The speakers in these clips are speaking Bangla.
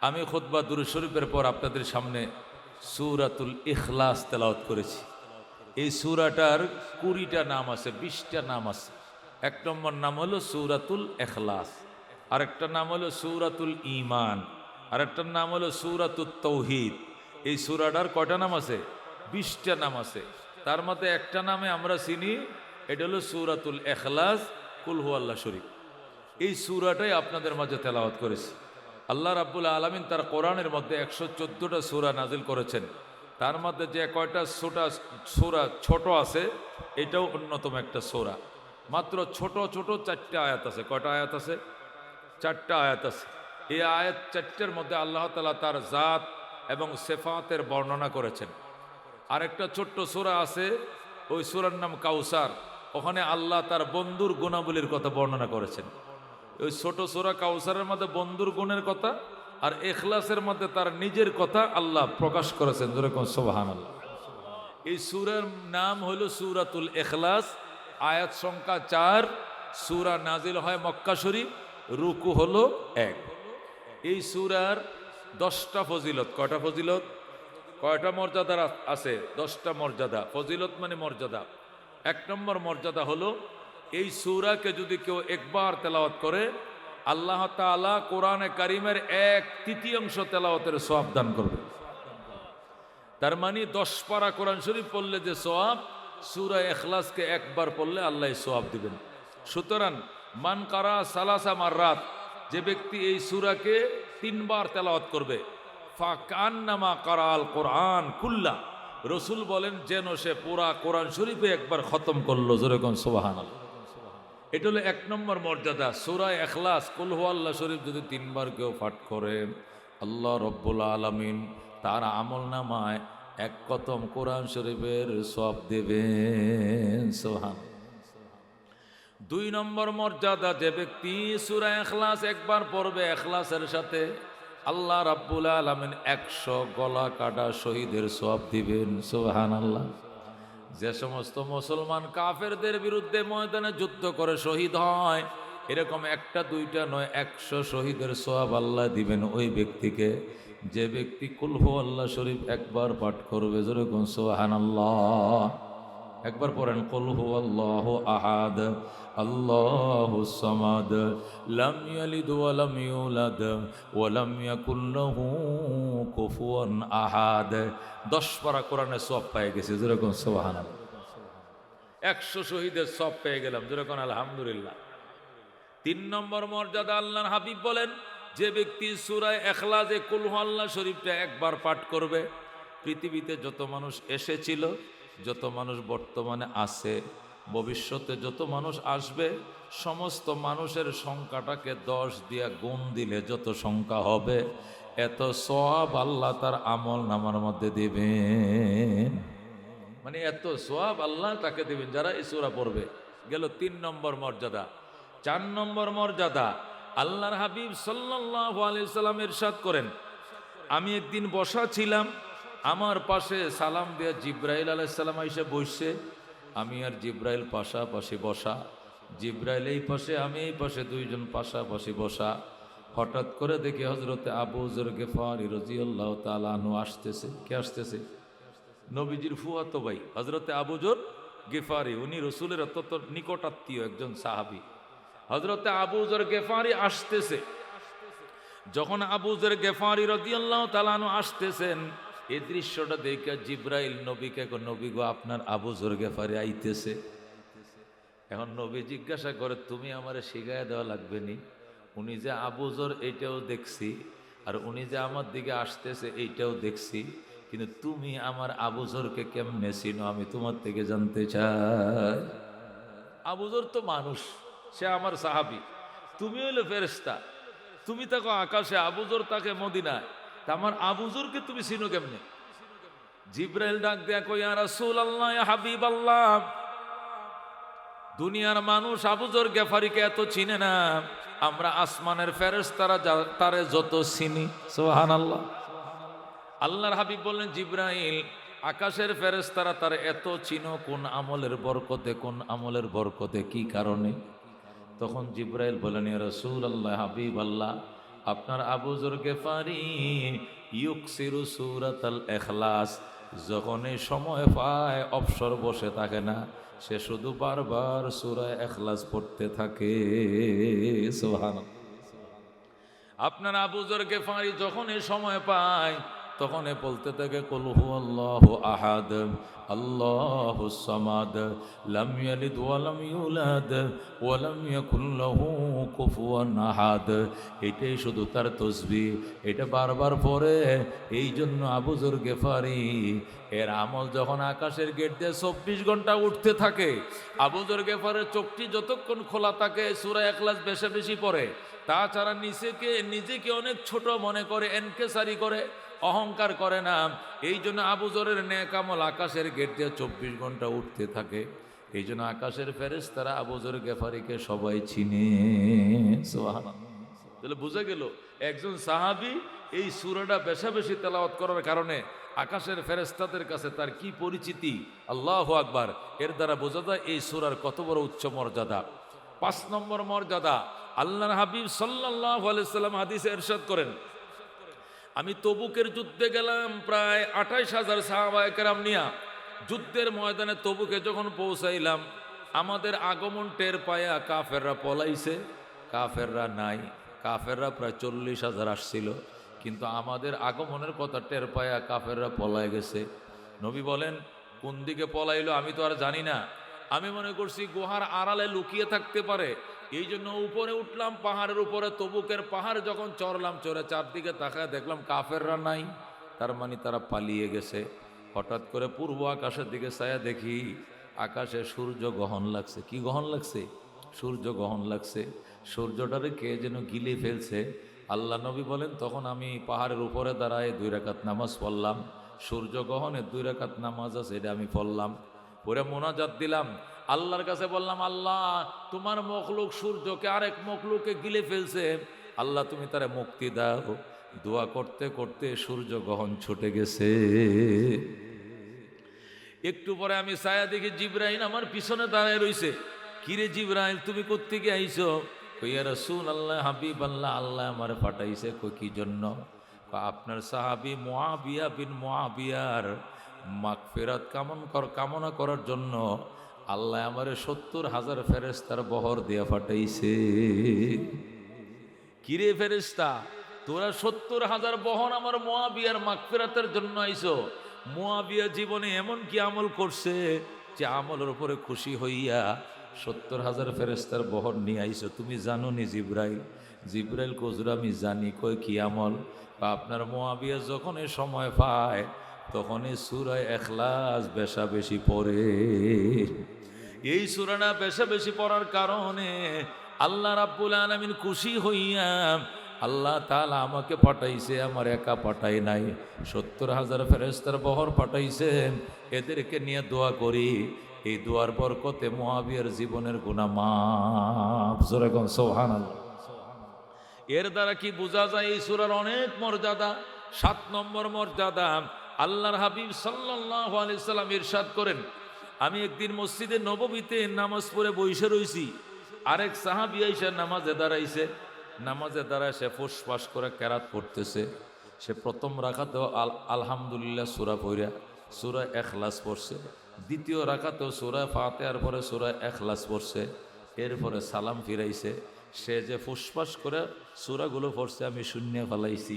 আমি খুতবা দুরূদ শরীফের পর আপনাদের সামনে সূরাতুল ইখলাস তেলাওয়াত করেছি। এই সূরাটার 20টা নাম আছে, 20টা নাম আছে। এক নম্বর নাম হলো সূরাতুল ইখলাস, আরেকটা নাম হলো সূরাতুল ঈমান, আরেকটার নাম হলো সূরাতুত তাওহীদ। এই সূরাটার কয়টা নাম আছে? 20টা নাম আছে। তার মধ্যে একটা নামে আমরা চিনি, এটা হলো সূরাতুল ইখলাস, কুল হুয়াল্লাহ শরীফ। এই সূরাটাই আপনাদের মাঝে তেলাওয়াত করেছি। আল্লাহ রাব্বুল আলামিন তার কোরআনের মধ্যে 114টা সূরা নাজিল করেছেন। তার মধ্যে যে কয়টা সূরা ছোট আছে, এটাও অন্যতম একটা সূরা। মাত্র ছোট ছোট 4টা আয়াত আছে। কয়টা আয়াত আছে? 4টা আয়াত আছে। এই আয়াত 4টার মধ্যে আল্লাহ তাআলা তার জাত এবং সিফাতের বর্ণনা করেছেন। আরেকটা ছোট্ট সূরা আছে, ওই সূরার নাম কাউসার। ওখানে আল্লাহ তার বন্ধুর গুণাবলীর কথা বর্ণনা করেছেন। ওই ছোট সূরা কাউসারের মধ্যে বন্ধুর গুণের কথা, আর ইখলাসের মধ্যে তার নিজের কথা আল্লাহ প্রকাশ করেছেন। যেরকম সুবহানাল্লাহ। এই সূরার নাম হলো সূরাতুল ইখলাস। আয়াত সংখ্যা 4। সূরা নাজিল হয় মক্কা শরীফ। রুকু হলো 1। এই সূরার 10টা ফজিলত। কয়টা ফজিলত? কয়টা মর্যাদা আছে? 10টা মর্যাদা। ফজিলত মানে মর্যাদা। 1 নম্বর মর্যাদা হলো, এই সূরাকে যদি কেউ একবার তেলাওয়াত করে, আল্লাহ তাআলা কোরআনে কারিমের 1/3 তেলাওয়াতের সওয়াব দান করবে। তার মানে 10 পারা কোরআন শরীফ পড়লে যে সওয়াব, সূরা ইখলাসকে একবার পড়লে আল্লাহ সওয়াব দিবেন। সুতরাং মান কারা সালাসা মাররাত, যে ব্যক্তি এই সূরাকে 3 বার তেলাওয়াত করবে, ফাকান্নামা কারাল কোরআন কুল্লা, রসুল বলেন যেন সে পুরা কোরআন শরীফে একবার খতম করলো। যেরকম সুবহানাল্লাহ। এটা হলো 1 নম্বর মর্যাদা। সূরা ইখলাস কুল হুয়াল্লাহ শরীফ যদি 3 বার কেউ পাঠ করে, আল্লাহ রব্বুল আলামিন তার আমলনামায় 1 খতম কোরআন শরীফের সওয়াব দেবেন। সুবহানাল্লাহ। 2 নম্বর মর্যাদা, যে ব্যক্তি সূরা ইখলাস একবার পড়বে, ইখলাসের সাথে আল্লাহ রাব্বুল আলামিন 100 গলা কাটা শহীদের সওয়াব দিবেন। সুবহানাল্লাহ। যে সমস্ত মুসলমান কাফেরদের বিরুদ্ধে ময়দানে যুদ্ধ করে শহীদ হয়, এরকম 1টা 2টা নয়, 100 শহীদের সওয়াব আল্লাহ দিবেন ওই ব্যক্তিকে, যে ব্যক্তি কুল হুয়াল্লাহ শরীফ একবার পাঠ করবে। যেরকম সুবহানাল্লাহ। একবার পড়েন, কুল হুয়াল্লাহু আহাদ আল্লাহুস সামাদ লাম ইয়ালিদ ওয়া লাম ইউলাদ ওয়া লাম ইয়াকুল লাহু কুফুয়ান আহাদ। 10 পারা কোরআনে সওয়াব পেয়ে গেছে। যেরকম সুবহানাল্লাহ। 100 শহীদের সওয়াব পেয়ে গেলাম। যেরকম আলহামদুলিল্লাহ। 3 নম্বর মর্যাদা, আল্লাহর হাবিব বলেন, যে ব্যক্তি সূরা ইখলাসে কুল হুয়াল্লাহ শরীফটা একবার পাঠ করবে, পৃথিবীতে যত মানুষ এসেছিল, যত মানুষ বর্তমানে আছে, ভবিষ্যতে যত মানুষ আসবে, সমস্ত মানুষের সংখ্যাটাকে 10 দিয়া গুণ দিলে যত সংখ্যা হবে, এত সওয়াব আল্লাহ তার আমল নামার মধ্যে দিবেন। মানে এত সওয়াব আল্লাহ তাকে দিবেন যারা এই সূরা পড়বে। গেল 3 নম্বর মর্যাদা। 4 নম্বর মর্যাদা, আল্লাহর হাবিব সাল্লাল্লাহু আলাইহি সাল্লাম ইরশাদ করেন, আমি একদিন বসা ছিলাম, আমার পাশে সালাম দিয়ে জিব্রাইল আলাইহিস সালাম এসে বসছে। আমি আর জিব্রাইল পাশাপাশি বসা, জিব্রাইল এই পাশে, আমি এই পাশে, 2 জন পাশাপাশি বসা। হঠাৎ করে দেখি হযরতে আবু যর গিফারি রাদিয়াল্লাহু তাআলা আনহু আসতেছে। কে আসতেছে? নবীজির ফুফাতো ভাই হযরতে আবু যর গিফারি। উনি রাসূলের অত্যন্ত নিকটাত্মীয় একজন সাহাবী। হযরতে আবু যর গিফারি আসতেছে। যখন আবু যর গিফারি রাদিয়াল্লাহু তাআলা আনহু আসতেছেন, এই দৃশ্যটা দেখে জিব্রাইল নবীকে, নবী গো, আপনার আবু যর গিফারি আইতেছে। এখন নবী জিজ্ঞাসা করে, তুমি আমারে শিখাইয়া দেওয়া লাগবে নি? উনি যে আবু যর এইটাও দেখছি, আর উনি যে আমার দিকে আসতেছে এইটাও দেখছি, কিন্তু তুমি আমার আবু যরকে কেমনে চিনো, আমি তোমার থেকে জানতে চাই। আবু যর তো মানুষ, সে আমার সাহাবী। তুমি হইলে ফেরেশতা, তুমি তাকে আকাশে, আবু যর তাকে মদিনায়, তা আমার আবু যরকে তুমি চিনো কেমনে? জিব্রাইল ডাক দেয়া কই, ইয়া রাসূলুল্লাহ, ইয়া হাবিবাল্লাহ, দুনিয়ার মানুষ আবু যর গিফারিকে এত চিনে না, আমরা আসমানের ফেরেশতারা তারে যত চিনি। সুবহানাল্লাহ। আল্লাহর হাবিব বললেন, জিব্রাইল, আকাশের ফেরেশতারা তারে এত চিনো কোন আমলের বরকতে, কোন আমলের বরকতে, কি কারণে? তখন জিব্রাইল বলেন, ইয়া রাসূলুল্লাহ, হাবিবাল্লাহ, আপনার আবু যর গেফারি ইউকসিরু সূরাতাল ইখলাস, যখন এই সময় পায় অবসর বসে থাকে না, সে শুধু বারবার সূরা ইখলাস পড়তে থাকে। সুবহানাল্লাহ। আপনার আবু যর গেফারি যখন এই সময় পায় তখন এ বলতে থাকে কুল হুয়াল্লাহু আহাদ আল্লাহুস সামাদ লাম ইয়ালিদ ওয়া লাম ইউলাদ ওয়া লাম ইয়াকুল লাহু কুফুয়ান আহাদ। এটাই শুধু তার তাসবিহ, এটা বারবার পড়ে। এই জন্য আবু যর গেফারি এর আমল যখন আকাশের গেট দিয়ে 24 ঘন্টা উঠতে থাকে, আবু যর গেফারের চোখটি যতক্ষণ খোলা থাকে সূরা ইখলাস বেশি বেশি পড়ে। তাছাড়া নিজেকে অনেক ছোট মনে করে, এনকেসারি করে, অহংকার করে না। এই জন্য আবু যরের নেক আমল আকাশের গেট দিয়ে 24 ঘন্টা উঠতে থাকে। এই জন্য আকাশের ফেরেশতারা আবু যর গেফারিকে সবাই চিনে। সুবহানাল্লাহ। তাহলে বোঝা গেল একজন সাহাবী এই সূরাটা বেশি বেশি তেলাওয়াত করার কারণে আকাশের ফেরেশতাদের কাছে তার কি পরিচিতি। আল্লাহু আকবার। এর দ্বারা বোঝা যায় এই সূরার কত বড় উচ্চ মর্যাদা। 5 নম্বর মর্যাদা, আল্লাহর হাবিব সাল্লাল্লাহু আলাইহি সাল্লাম হাদিসে ইরশাদ করেন, আমি তবুকের যুদ্ধে গেলাম প্রায় 28,000 সাহাবায়ে কেরাম নিয়া। যুদ্ধের ময়দানে তবুকে যখন পৌঁছাইলাম, আমাদের আগমন টের পায়া কাফেররা পলাইছে, কাফেররা নাই। কাফেররা প্রায় 40,000 আসছিল, কিন্তু আমাদের আগমনের কথা টের পায়া কাফেররা পলায় গেছে। নবী বলেন, কোন দিকে পলাইলো আমি তো আর জানি না, আমি মনে করছি গুহার আড়ালে লুকিয়ে থাকতে পারে। এই জন্য উপরে উঠলাম পাহাড়ের উপরে, তবুকের পাহাড় যখন চড়লাম, চড়ে চারদিকে তাকায় দেখলাম কাফেররা নাই, তার মানে তারা পালিয়ে গেছে। হঠাৎ করে পূর্ব আকাশের দিকে ছায়া দেখি আকাশে সূর্য গ্রহণ লাগছে। কি গ্রহণ লাগছে? সূর্য গ্রহণ লাগছে। সূর্যটারে কে যেন গিলে ফেলছে। আল্লাহ নবী বলেন, তখন আমি পাহাড়ের উপরে দাঁড়ায় 2 রাকাত নামাজ পড়লাম। সূর্য গ্রহণে 2 রাকাত নামাজ আছে, এটা আমি পড়লাম। পরে মোনাজাত দিলাম, আল্লাহর কাছে বললাম, আল্লাহ তোমার মখলুক সূর্যকে আরেক মখলুকে গিলে ফেলছে, আল্লাহ তুমি তারে মুক্তি দাও। দোয়া করতে করতে সূর্য গ্রহণ ছুটে গেছে। একটু পরে আমি ছায়া দেখি জিবরাইল আমার পিছনে দাঁড়ায় রইছে। কিরে জিবরাইল, তুমি কোত্থেকে আইছো? কইয়া রাসূলুল্লাহ, হাবিব আল্লাহ, আল্লাহ আমারে পাঠাইছে। কই কি জন্য? আপনার সাহাবী মুআবিয়া বিন মুআবিয়ার মাগফিরাত কামনা করার জন্য আল্লাহ আমারে 70,000 ফেরেশতার বহর দিয়া পাঠাইছে। কিরে ফেরেশতা, তোরা 70,000 বহর আমার মুআবিয়ার মাগফিরাতের জন্য আইছো? মুআবিয়া জীবনে এমন কি আমল করছে যে আমলের উপরে খুশি হইয়া 70,000 ফেরেশতার বহর নিয়ে আইছো? তুমি জানো নি জিবরাইল? জিবরাইল কজুর আমি জানি। কই কি আমল? আপনার মুআবিয়া যখন এ সময় পায় তখনই সূরা ইখলাস বেশা বেশি পড়ে। এই সূরাটা বেশা বেশি পড়ার কারণে আল্লাহ রাব্বুল আলামিন খুশি হইয়া আল্লাহ তাআলা আমাকে পাঠাইছে, আমার একা পাঠাই নাই, 70,000 ফেরেশতার বহর পাঠাইছে। এদেরকে নিয়ে দোয়া করি, এই দোয়ার বরকতে মুআবিয়ার জীবনের গুনাহ মাফ। জোরে কোন সুবহানাল্লাহ। এর দ্বারা কি বোঝা যায় এই সূরার অনেক মর্যাদা। 7 নম্বর মর্যাদা, আল্লাহর হাবিব সাল্লাল্লাহু আলাইহি সাল্লাম ইরশাদ করেন, আমি একদিন মসজিদে নববীতে নামাজ পড়ে বসে রইছি, আরেক সাহাবী আইসা নামাজে দাঁড়াইছে। নামাজে দাঁড়ায় সে ফুসফাস করে কেরাত পড়তেছে। সে প্রথম রাকাতেও আলহামদুলিল্লাহ সূরা পড়া সূরা ইখলাস পড়ছে, দ্বিতীয় রাকাতেও সূরা ফাতিহার পরে সূরা ইখলাস পড়ছে, এরপরে সালাম ফিরাইছে। সে যে ফুসফাস করে সূরাগুলো পড়ছে আমি শূন্য ফেলাইছি।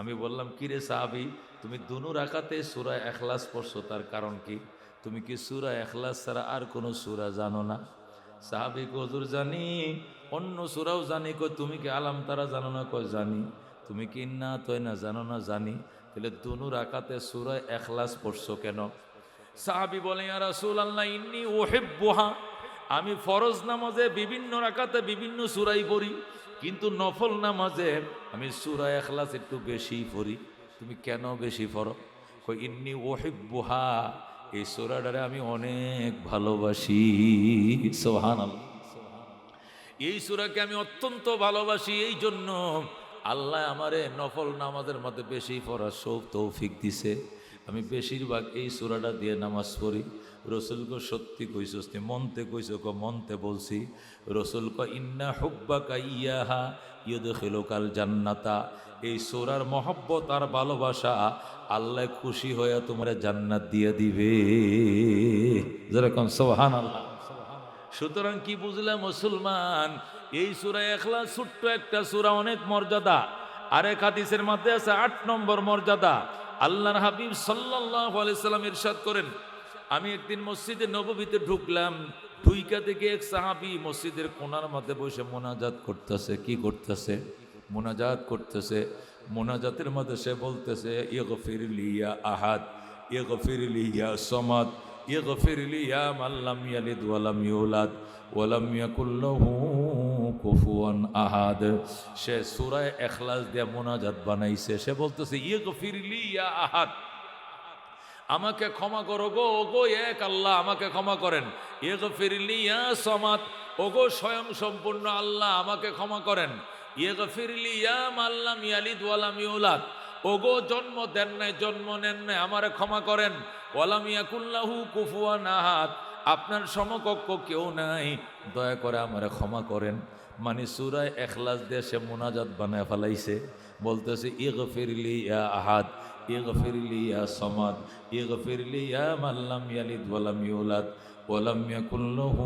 আমি বললাম, কিরে সাহাবী, তুমি দুনো রাকাতে সূরা ইখলাস পড়ছো, তার কারণ কি? তুমি কি সূরা ইখলাস ছাড়া আর কোনো সূরা জানো না? সাহাবী কয়, হুজুর জানি, অন্য সূরাও জানি। কই তুমি কি আলাম তারা জানো না? কয় জানি। তুমি কি ইন্না তয়না জানো না? জানি। তাহলে দুনো রাকাতে সূরা ইখলাস পড়ছো কেন? সাহাবী বলে, ইয়া রাসূলুল্লাহ, ইন্নী উহিব্বুহা, আমি ফরজ নামাজে বিভিন্ন রাকাতে বিভিন্ন সূরাই পড়ি, কিন্তু নফল নামাজে আমি সূরা ইখলাস একটু বেশি পড়ি। তুমি কেন বেশি পড়ো? কই ইন্নী উহিব্বুহা, এই সূরাটারে আমি অনেক ভালোবাসি। সুবহানাল্লাহ। এই সূরাকে আমি অত্যন্ত ভালোবাসি, এই জন্য আল্লাহ আমারে নফল নামাজের মধ্যে বেশি পড়ার তৌফিক দিছে। আমি বেশিরভাগ এই সূরাটা দিয়ে নামাজ পড়ি। রসুলকে সত্যি কইছস নি, মনতে কইছো ক মনতে বলছি। রসুল ক ইন্না হুব্বাকা ইয়াহা ইউদখিলুকাল জান্নাতা, এই সূরার মহব্বত আর ভালোবাসা আল্লাহ খুশি হয়ে তোমার জান্নাত দিয়ে দিবে। যেরকম সুবহানাল্লাহ। সুতরাং কি বুঝলাম মুসলমান, এই সূরা ইখলাস ছোট্ট একটা সূরা, অনেক মর্যাদা। আরেক হাদিসের মধ্যে আছে ৮ নম্বর মর্যাদা। আল্লাহর হাবিব সাল্লাল্লাহু আলাইহি সাল্লাম ইরশাদ করেন, আমি একদিন মসজিদে নববীতে ঢুকলাম, ঢুইকা থেকে এক সাহাবী মসজিদের কোণার মধ্যে বসে মোনাজাত করতেছে। কি করতেছে? মোনাজাত করতেছে। মোনাজাতের মধ্যে সে বলতেছে, ইগফিরলি ইয়া আহাদ, ইগফিরলি ইয়া সামাদ, ইগফিরলি ইয়া মান লাম ইয়ালিদ ওয়া লাম ইউলাদ ওয়া লাম ইয়াকুল লাহু কুফুয়ান আহাদ। সে সূরা ইখলাস দিয়ে মোনাজাত বানাইছে। সে বলতেছে, ইগফিরলি ইয়া আহাদ, আমাকে ক্ষমা করো গো, ওগো এক আল্লাহ আমাকে ক্ষমা করেন। ইগফিরলি ইয়া সামাদ, ওগো স্বয়ং সম্পূর্ণ আল্লাহ আমাকে ক্ষমা করেন। ইগফিরলি ইয়া মান লাম ইয়ালিদ ওয়া লাম ইউলাদ, ওগো জন্ম দেন নাই জন্ম নেন নাই আমারে ক্ষমা করেন। ওয়া লাম ইয়াকুল লাহু কুফুয়ান আহাদ, আপনার সমকক্ষ কেউ নাই, দয়া করে আমারে ক্ষমা করেন। মানে সূরা ইখলাস দিয়ে সে মোনাজাত বানায় ফেলাইছে। বলতেছে, ইগফিরলি ইয়া আহাদ, ইগফিরলি ইয়া সামাদ, ইগফিরলি ইয়া মান লাম ইয়ালিদ ওয়া লাম ইউলাদ ওয়া লাম ইয়াকুল লাহু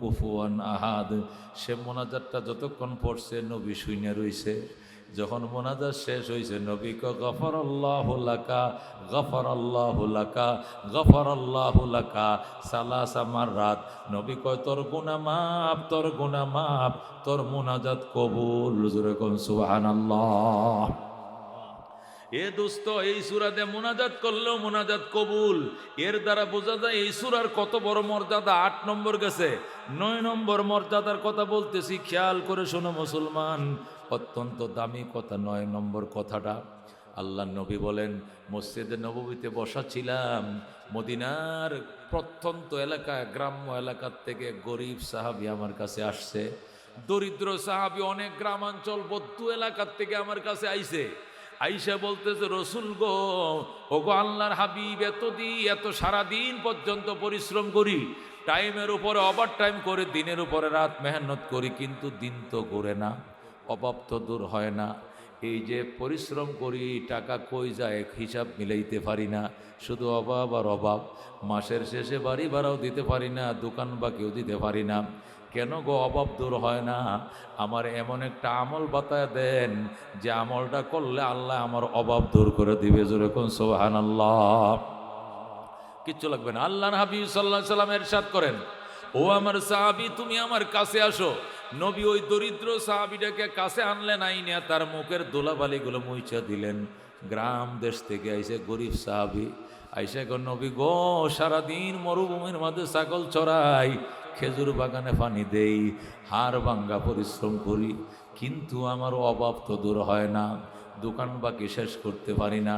কুফুয়ান আহাদ। সে মোনাজাতটা যতক্ষণ পড়ছে নবী শুইনা রইছে। যখন মোনাজাত শেষ হয়েছে, নবী ক গফরাল্লাহু লাকা, গফরাল্লাহু লাকা, গফরাল্লাহু লাকা সালাসা মাররাত। নবী কয়, তোর গুনাহ মাফ, তোর গুনাহ মাফ, তোর মোনাজাত কবুল। জোরে কোন সুবহানাল্লাহ। এ দোস্ত, এই সূরাতে মোনাজাত করলেও মোনাজাত কবুল। এর দ্বারা বোঝা যায় এই সূরার কত বড় মর্যাদা। ৮ নম্বর গেছে, ৯ নম্বর মর্যাদার কথা বলতেছি, খেয়াল করে শোনো মুসলমান। অত্যন্ত দামি কথা ৯ নম্বর কথাটা। আল্লাহ নবী বলেন, মসজিদে নববীতে বসা ছিলাম, মদিনার প্রত্যন্ত এলাকায়, গ্রাম্য এলাকার থেকে গরিব সাহাবী আমার কাছে আসছে। দরিদ্র সাহাবী, অনেক গ্রামাঞ্চল বদ্ধ এলাকার থেকে আমার কাছে আইছে। আইসা বলতেছে, রসুল গো, ওগো আল্লাহর হাবিব, এত সারাদিন পর্যন্ত পরিশ্রম করি, টাইমের উপরে ওভার টাইম করে, দিনের উপরে রাত মেহনত করি, কিন্তু দিন তো ঘুরে না, অভাব তো দূর হয় না। এই যে পরিশ্রম করি, টাকা কই যায় হিসাব মিলাইতে পারি না, শুধু অভাব আর অভাব। মাসের শেষে বাড়ি ভাড়াও দিতে পারি না, দোকান বাকিও দিতে পারি না। কেন গো অভাব দূর হয় না? আমার এমন একটা আমল বাতায় দেন, যে আমলটা করলে আল্লাহ আমার অভাব দূর করে দিবে। জোরে কোন সুবহানাল্লাহ। কিচ্ছু লাগবে না। আল্লাহর হাবিব সাল্লাল্লাহু আলাইহি সাল্লাম ইরশাদ করেন, ও আমার সাহাবী, তুমি আমার কাছে আসো। নবী ওই দরিদ্র সাহাবীটাকে কাছে আনলেন, আইনে তার মুখের ধুলাবালিগুলো মুইছা দিলেন। গ্রাম দেশ থেকে আইসে গরিব সাহাবী, আইসা গো নবী গো, সারাদিন মরুভূমির মধ্যে ছাগল চড়াই, খেজুর বাগানে পানি দেই, হাড় ভাঙ্গা পরিশ্রম করি, কিন্তু আমার অভাব তো দূর হয় না, দোকান বাকি শেষ করতে পারি না,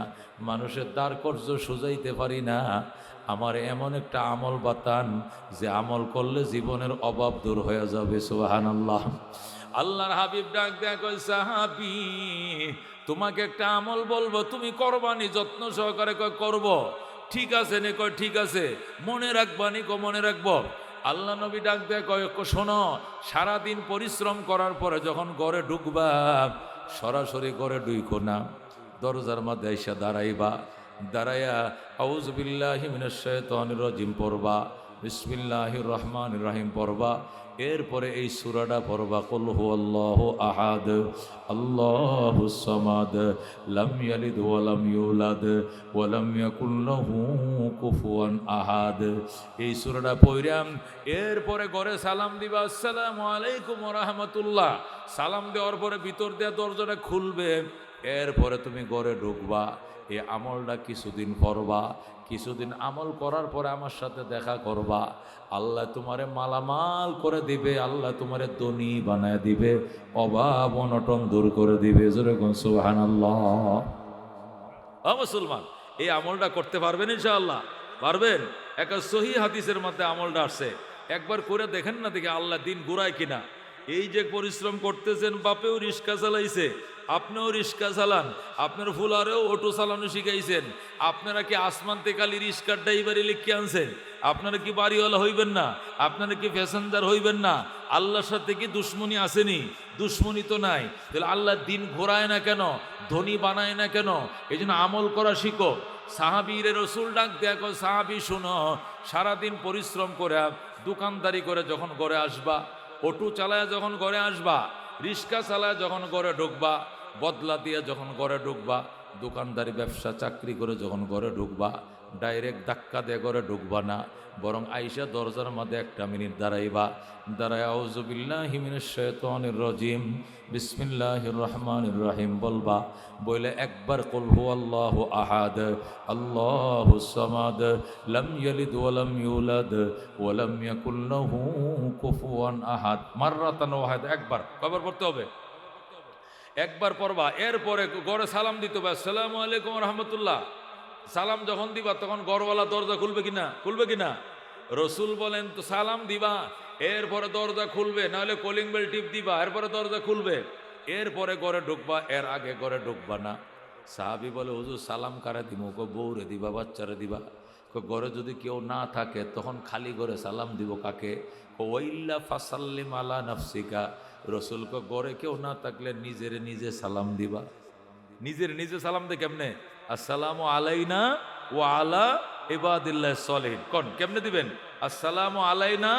মানুষের দ্বার কর্য সুজাইতে পারি না। আমার এমন একটা আমল বাতান, যে আমল করলে জীবনের অভাব দূর হয়ে যাবে। সুবহানাল্লাহ। আল্লাহর হাবিব ডাক দেয়া কয়, সাহাবী, তোমাকে একটা আমল বলবো, তুমি করবানি? যত্ন সহকারে কয়, করব। ঠিক আছে নে? কয় ঠিক আছে। মনে রাখবানি? মনে রাখবো। আল্লাহ নবী ডাক দেয়া কয়, শোনো, সারাদিন পরিশ্রম করার পরে যখন ঘরে ঢুকবা, সরাসরি ঘরে ঢুইকো না, দরজার মধ্যে এসে দাঁড়াইবা। দাঁড়াইয়া আউযু বিল্লাহি মিনাশ শাইতানির রাজিম পড়বা, বিসমিল্লাহির রহমানির রহিম পড়বা। এরপরে এই সূরাটা পড়বা, কুল হুয়াল্লাহু আহাদ, আল্লাহুস সামাদ, লাম ইয়ালিদ ওয়া লাম ইউলাদ ওয়া লাম ইয়াকুল লাহু কুফুয়ান আহাদ। এই সূরাটা পড়াম, এরপরে ঘরে সালাম দিবা, আসসালামু আলাইকুম ওয়া রাহমাতুল্লাহ। সালাম দেওয়ার পরে ভিতর দিয়ে দরজাটা খুলবে, এরপরে তুমি ঘরে ঢুকবা। এই আমলটা কিছুদিন করবা, কিছুদিন আমল করার পরে আমার সাথে দেখা করবা। আল্লাহ তোমারে মালামাল করে দিবে, আল্লাহ তোমারে ধনী বানায় দিবে, অভাব অনটন দূর করে দিবে। জোরে কোন সুবহানাল্লাহ। মুসলমান, এই আমলটা করতে পারবেন ইনশাআল্লাহ? পারবেন। একটা সহিহ হাদিসের মধ্যে আমলটা আসছে, একবার করে দেখেন না, দেখে আল্লাহ দিন ঘুরায় কিনা। এই যে পরিশ্রম করতেছেন, বাপেও রিক্সা চালাইছে, আপনিও রিক্সা চালান, আপনার ফুলারেও অটো চালানো শিখাইছেন, আপনারা কি আসমান থেকে খালি রিক্সার ড্রাইভারি লিখে আনছেন? আপনারা কি বাড়িওয়ালা হইবেন না? আপনারা কি প্যাসেঞ্জার হইবেন না? আল্লাহর সাথে কি দুশ্মনী আসেনি? দুশ্মনী তো নাই। তাহলে আল্লাহ দিন ঘোরায় না কেন, ধনী বানায় না কেন? এই জন্য আমল করা শিখো। সাহাবীর রসুল ডাক দেখো, সাহাবী শুনো, সারাদিন পরিশ্রম করে দোকানদারি করে যখন ঘরে আসবা, অটো চালায় যখন ঘরে আসবা, রিক্সা চালায় যখন ঘরে ঢুকবা, বদলা দিয়ে যখন ঘরে ঢুকবা, দোকানদারি ব্যবসা চাকরি করে যখন ঘরে ঢুকবা, ডাইরেক্ট ধাক্কা দিয়ে ঘরে ঢুকবা না, বরং আইসা দরজার মধ্যে 1 মিনিট দাঁড়াইবা। দাঁড়ায় আউযু বিল্লাহি মিনাশ শাইতানির রাজিম বিসমিল্লাহির রহমানির রহিম বলবা। বলে একবার কুল হুয়াল্লাহু আহাদ আল্লাহুস সামাদ লাম ইয়ালিদ ওয়া লাম ইউলাদ ওয়া লাম ইয়াকুল লাহু কুফুয়ান আহাদ মাররাতান ওয়াহিদ। একবার কয়বার পড়তে হবে? একবার পড়বা। এরপরে ঘরে সালাম দিতে হবে, আসসালামু আলাইকুম রাহমাতুল্লাহ। সালাম যখন দিবা তখন ঘরওয়ালা দরজা খুলবে কিনা? খুলবে কিনা? রসুল বলেন তো সালাম দিবা, এরপরে দরজা খুলবে, নাহলে কলিং বেল টিপ দিবা, এরপরে দরজা খুলবে, এরপরে ঘরে ঢুকবা, এর আগে ঘরে ঢুকবা না। সাহাবী বলে, হুজুর সালাম কারে দিব? বউরে দিবা, বাচ্চারে দিবা? ঘরে যদি কেউ না থাকে তখন খালি ঘরে সালাম দিব কাকে? ওয়াইল্লা ফাসাল্লিম আলা নাফসিকা। রসুল ঘরে কেউ না থাকলে নিজের নিজে সালাম দিবা। নিজের নিজে সালাম দে কেমনে? আসসালামু আলাইনা ওয়া আলা ইবাদিল্লাহ সলিহিন। কোন কেমনে দিবেন? আসসালামু আলাইনা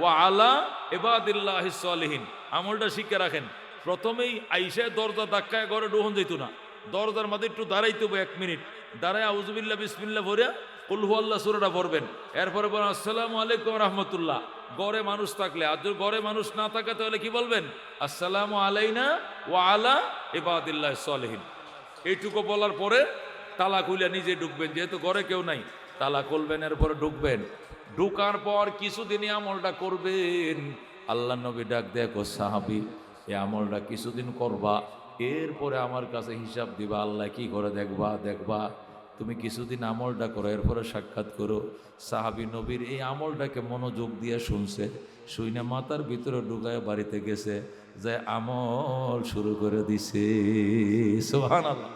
ওয়া আলা ইবাদিল্লাহ সলিহিন। আমলটা শিখে রাখেন। প্রথমেই আইসা দরজা ধাক্কায় ঘরে ঢুকন যাইতো না, দরজার মধ্যে একটু দাঁড়াইতে হবে 1 মিনিট। দাঁড়ায় আউযুবিল্লাহ বিসমিল্লাহ ভরিয়া কুল হুয়াল্লাহ সূরাটা পড়বেন, এরপরে বলেন আসসালামু আলাইকুম রাহমাতুল্লাহ। গড়ে মানুষ থাকলে, আর যদি গড়ে মানুষ না থাকে তাহলে কি বলবেন? আসসালামু আলাইনা ওয়া আলা ইবাদিল্লাহ সলিহিন। এইটুকু বলার পরে তালা খুলে নিজে ঢুকবেন, যেহেতু ঘরে কেউ নাই, তালা খুলবেন, এরপরে ঢুকবেন। ঢুকার পর কিছুদিনই আমলটা করবেন। আল্লাহ নবী ডাক দেখো, সাহাবী এই আমলটা কিছুদিন করবা, এরপরে আমার কাছে হিসাব দিবা। আল্লাহ কি করে দেখবা তুমি কিছুদিন আমলটা করো, এরপরে সাক্ষাৎ করো। সাহাবী নবীর এই আমলটাকে মনোযোগ দিয়ে শুনছে, শুইনা মাথার ভিতরে ঢুকায় বাড়িতে গেছে, যে আমল শুরু করে দিছে। সুবহানাল্লাহ।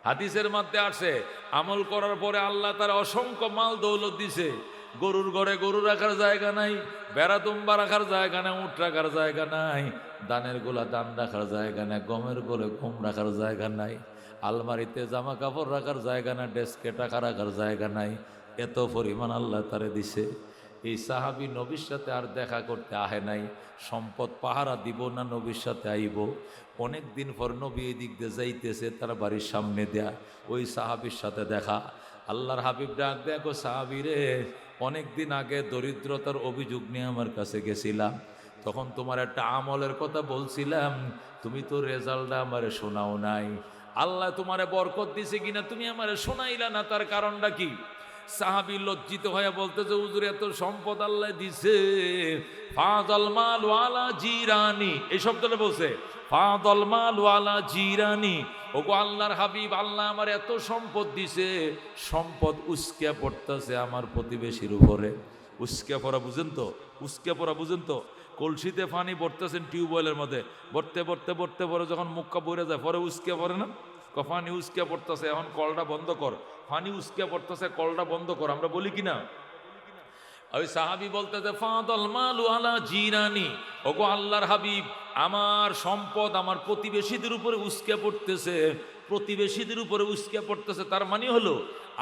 হাদিসের মধ্যে আসে, আমল করার পরে আল্লাহ তার অসংখ্য মাল দৌলত দিছে। গরুর ঘরে গরু রাখার জায়গা নাই, বেড়া তুম্বা রাখার জায়গা নাই, উট রাখার জায়গা নাই, দানের গোলা দান রাখার জায়গা নাই, গমের গোলে গম রাখার জায়গা নাই, আলমারিতে জামা কাপড় রাখার জায়গা নাই, ডেস্কে টাকা রাখার জায়গা নাই। এত পরিমাণ আল্লাহ তারে দিছে। এই সাহাবী নবীর সাথে আর দেখা করতে আহে নাই। সম্পদ পাহারা দিব না, নবীর সাথে আইব। অনেক দিন পর নবী এই দিক দিয়ে যাইতেছে, তার বাড়ির সামনে দেয়া ওই সাহাবীর সাথে দেখা। আল্লাহর হাবিব ডাক দেখো, সাহাবী রে, অনেক দিন আগে দরিদ্রতার অভিযোগ নিয়ে আমার কাছে গেছিলাম, তখন তোমার একটা আমলের কথা বলছিলাম, তুমি তো রেজাল্টটা আমারে শোনাও নাই। আল্লাহ তোমারে বরকত দিছে কিনা তুমি আমারে শোনাইলা না, তার কারণটা কি? সাহাবী লজ্জিত হয়ে বলতেছে, হুজুর এত সম্পদ আল্লাহ দিছে, ফাদাল মাল ওয়ালা জিরানি, এই শব্দটা বলছে, ফাদাল মাল ওয়ালা জিরানি। ওগো আল্লাহর হাবিব, আল্লাহ আমার এত সম্পদ দিছে, সম্পদ উস্কে পড়তেছে আমার প্রতিবেশীর উপরে। উস্কে পড়া বুঝেন তো? উস্কে পড়া বুঝেন তো? কলসিতে পানি ভরতেছেন টিউবওয়েলের মধ্যে, ভরতে ভরতে ভরতে পরে যখন মুখটা ভরে যায়, পরে উস্কে পড়ে না? পানি উস্কে পড়তেছে, এখন কলটা বন্ধ কর, পানি উস্কে পড়তেছে, কলটা বন্ধ কর, আমরা বলি কিনা? ওই সাহাবী বলতেছে, ফাদাল মালু আলা জিরানি। ওগো আল্লাহর হাবিব, আমার সম্পদ আমার প্রতিবেশীদের উপরে উস্কে পড়তেছে, প্রতিবেশীদের উপরে উস্কে পড়তেছে। তার মানে হলো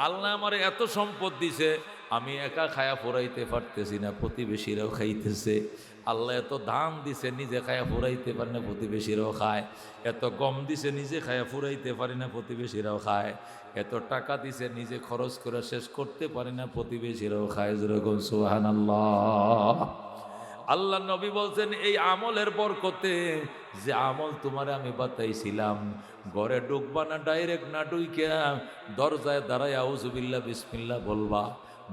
আল্লাহ আমার এত সম্পদ দিছে, আমি একা খায়া ফুরাইতে পারতেছি না, প্রতিবেশীরাও খাইতেছে। আল্লাহ এত ধান দিছে, নিজে খায়া ফুরাইতে পারে না, প্রতিবেশীরাও খায়। এত গম দিছে, নিজে খায়া ফুরাইতে পারি না, প্রতিবেশীরাও খায়। এত টাকা দিছে, নিজে খরচ করে শেষ করতে পারি না, প্রতিবেশীরাও খায়। যেরকম সুবহানাল্লাহ। আল্লাহ নবী বলছেন, এই আমলের বরকতে, যে আমল তোমারে আমি বাতাইছিলাম, ঘরে ঢুকবা না, ডাইরেক্ট না ঢুইকা দরজায় দাঁড়ায় আউযুবিল্লাহ বিসমিল্লাহ বলবা,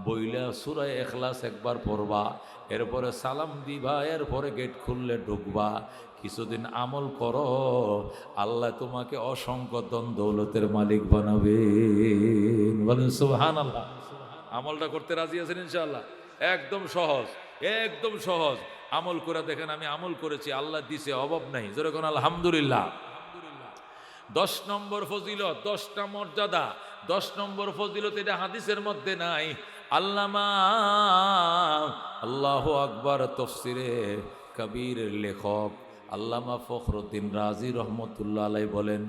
বইলা সূরা ইখলাস একবার পড়বা, এরপরে সালাম দিবা, এরপরে গেট খুললে ঢুকবা। কিছুদিন আমল করো, আল্লাহ তোমাকে অসংখ্য ধন দৌলতের মালিক বানাবেন। বলেন সুবহানাল্লাহ। আমলটা করতে রাজি আছেন ইনশাআল্লাহ? একদম সহজ, একদম সহজ। আমল করে দেখেন, আমি আমল করেছি, আল্লাহ দিছে, অভাব নাই, যেরকম আলহামদুলিল্লাহ। 10 নম্বর ফজিলত, 10টা মর্যাদা, 10 নম্বর ফজিলত, এটা হাদিসের মধ্যে নাই। আল্লামা আল্লাহু আকবার তফসিরে কবিরের লেখক আল্লামা ফখরুদ্দিন রাজি রহমতুল্লাহ আলাই বলেন,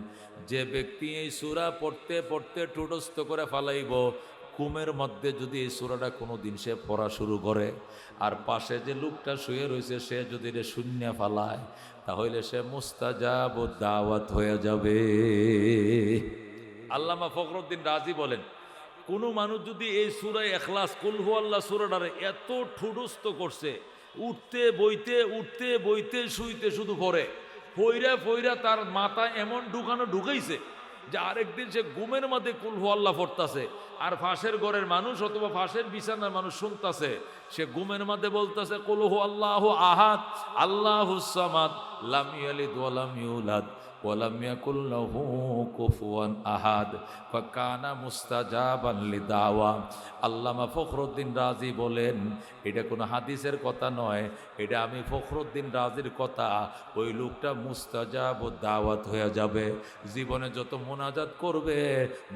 যে ব্যক্তি এই সূরা পড়তে পড়তে ঠুটস্থ করে ফালাইব, ঘুমের মধ্যে যদি এই সূরাটা কোনো দিন সে পড়া শুরু করে, আর পাশে যে লোকটা শুয়ে রয়েছে সে যদি এটা শূন্য ফালায়, তাহলে সে মুস্তাজাব ও দাওয়াত হয়ে যাবে। আল্লামা ফখরুদ্দিন রাজি বলেন, কোনো মানুষ যদি এই সূরা ইখলাস কুল হুয়াল্লাহ সূরাটারে এত ঠুটস্থ করছে, উঠতে বইতে শুইতে শুধু পড়ে, ফইরা ফইরা তার মাথা এমন ঢুকাইছে যে আরেকদিন সে ঘুমের মধ্যে কুল হুয়াল্লাহ পড়তাছে, আর ফাঁসের ঘরের মানুষ অথবা ফাঁসের বিছানার মানুষ শুনতাছে, সে ঘুমের মধ্যে বলতাছে কুল হুয়াল্লাহু আহাদ আল্লাহুস সামাদ লাম ইয়ালিদ ওয়া লাম ইউলাদ ওয়া লাম ইয়াকুল লাহু কুফুয়ান আহাদ ফাকানা মুস্তাজাবান লিদাওয়া। আল্লামা ফখরুদ্দিন রাজি বলেন, এটা কোনো হাদিসের কথা নয়, এটা আমি ফখরুদ্দিন রাজির কথা। ওই লোকটা মুস্তাজাব ও দাওয়াত হয়ে যাবে। জীবনে যত মোনাজাত করবে,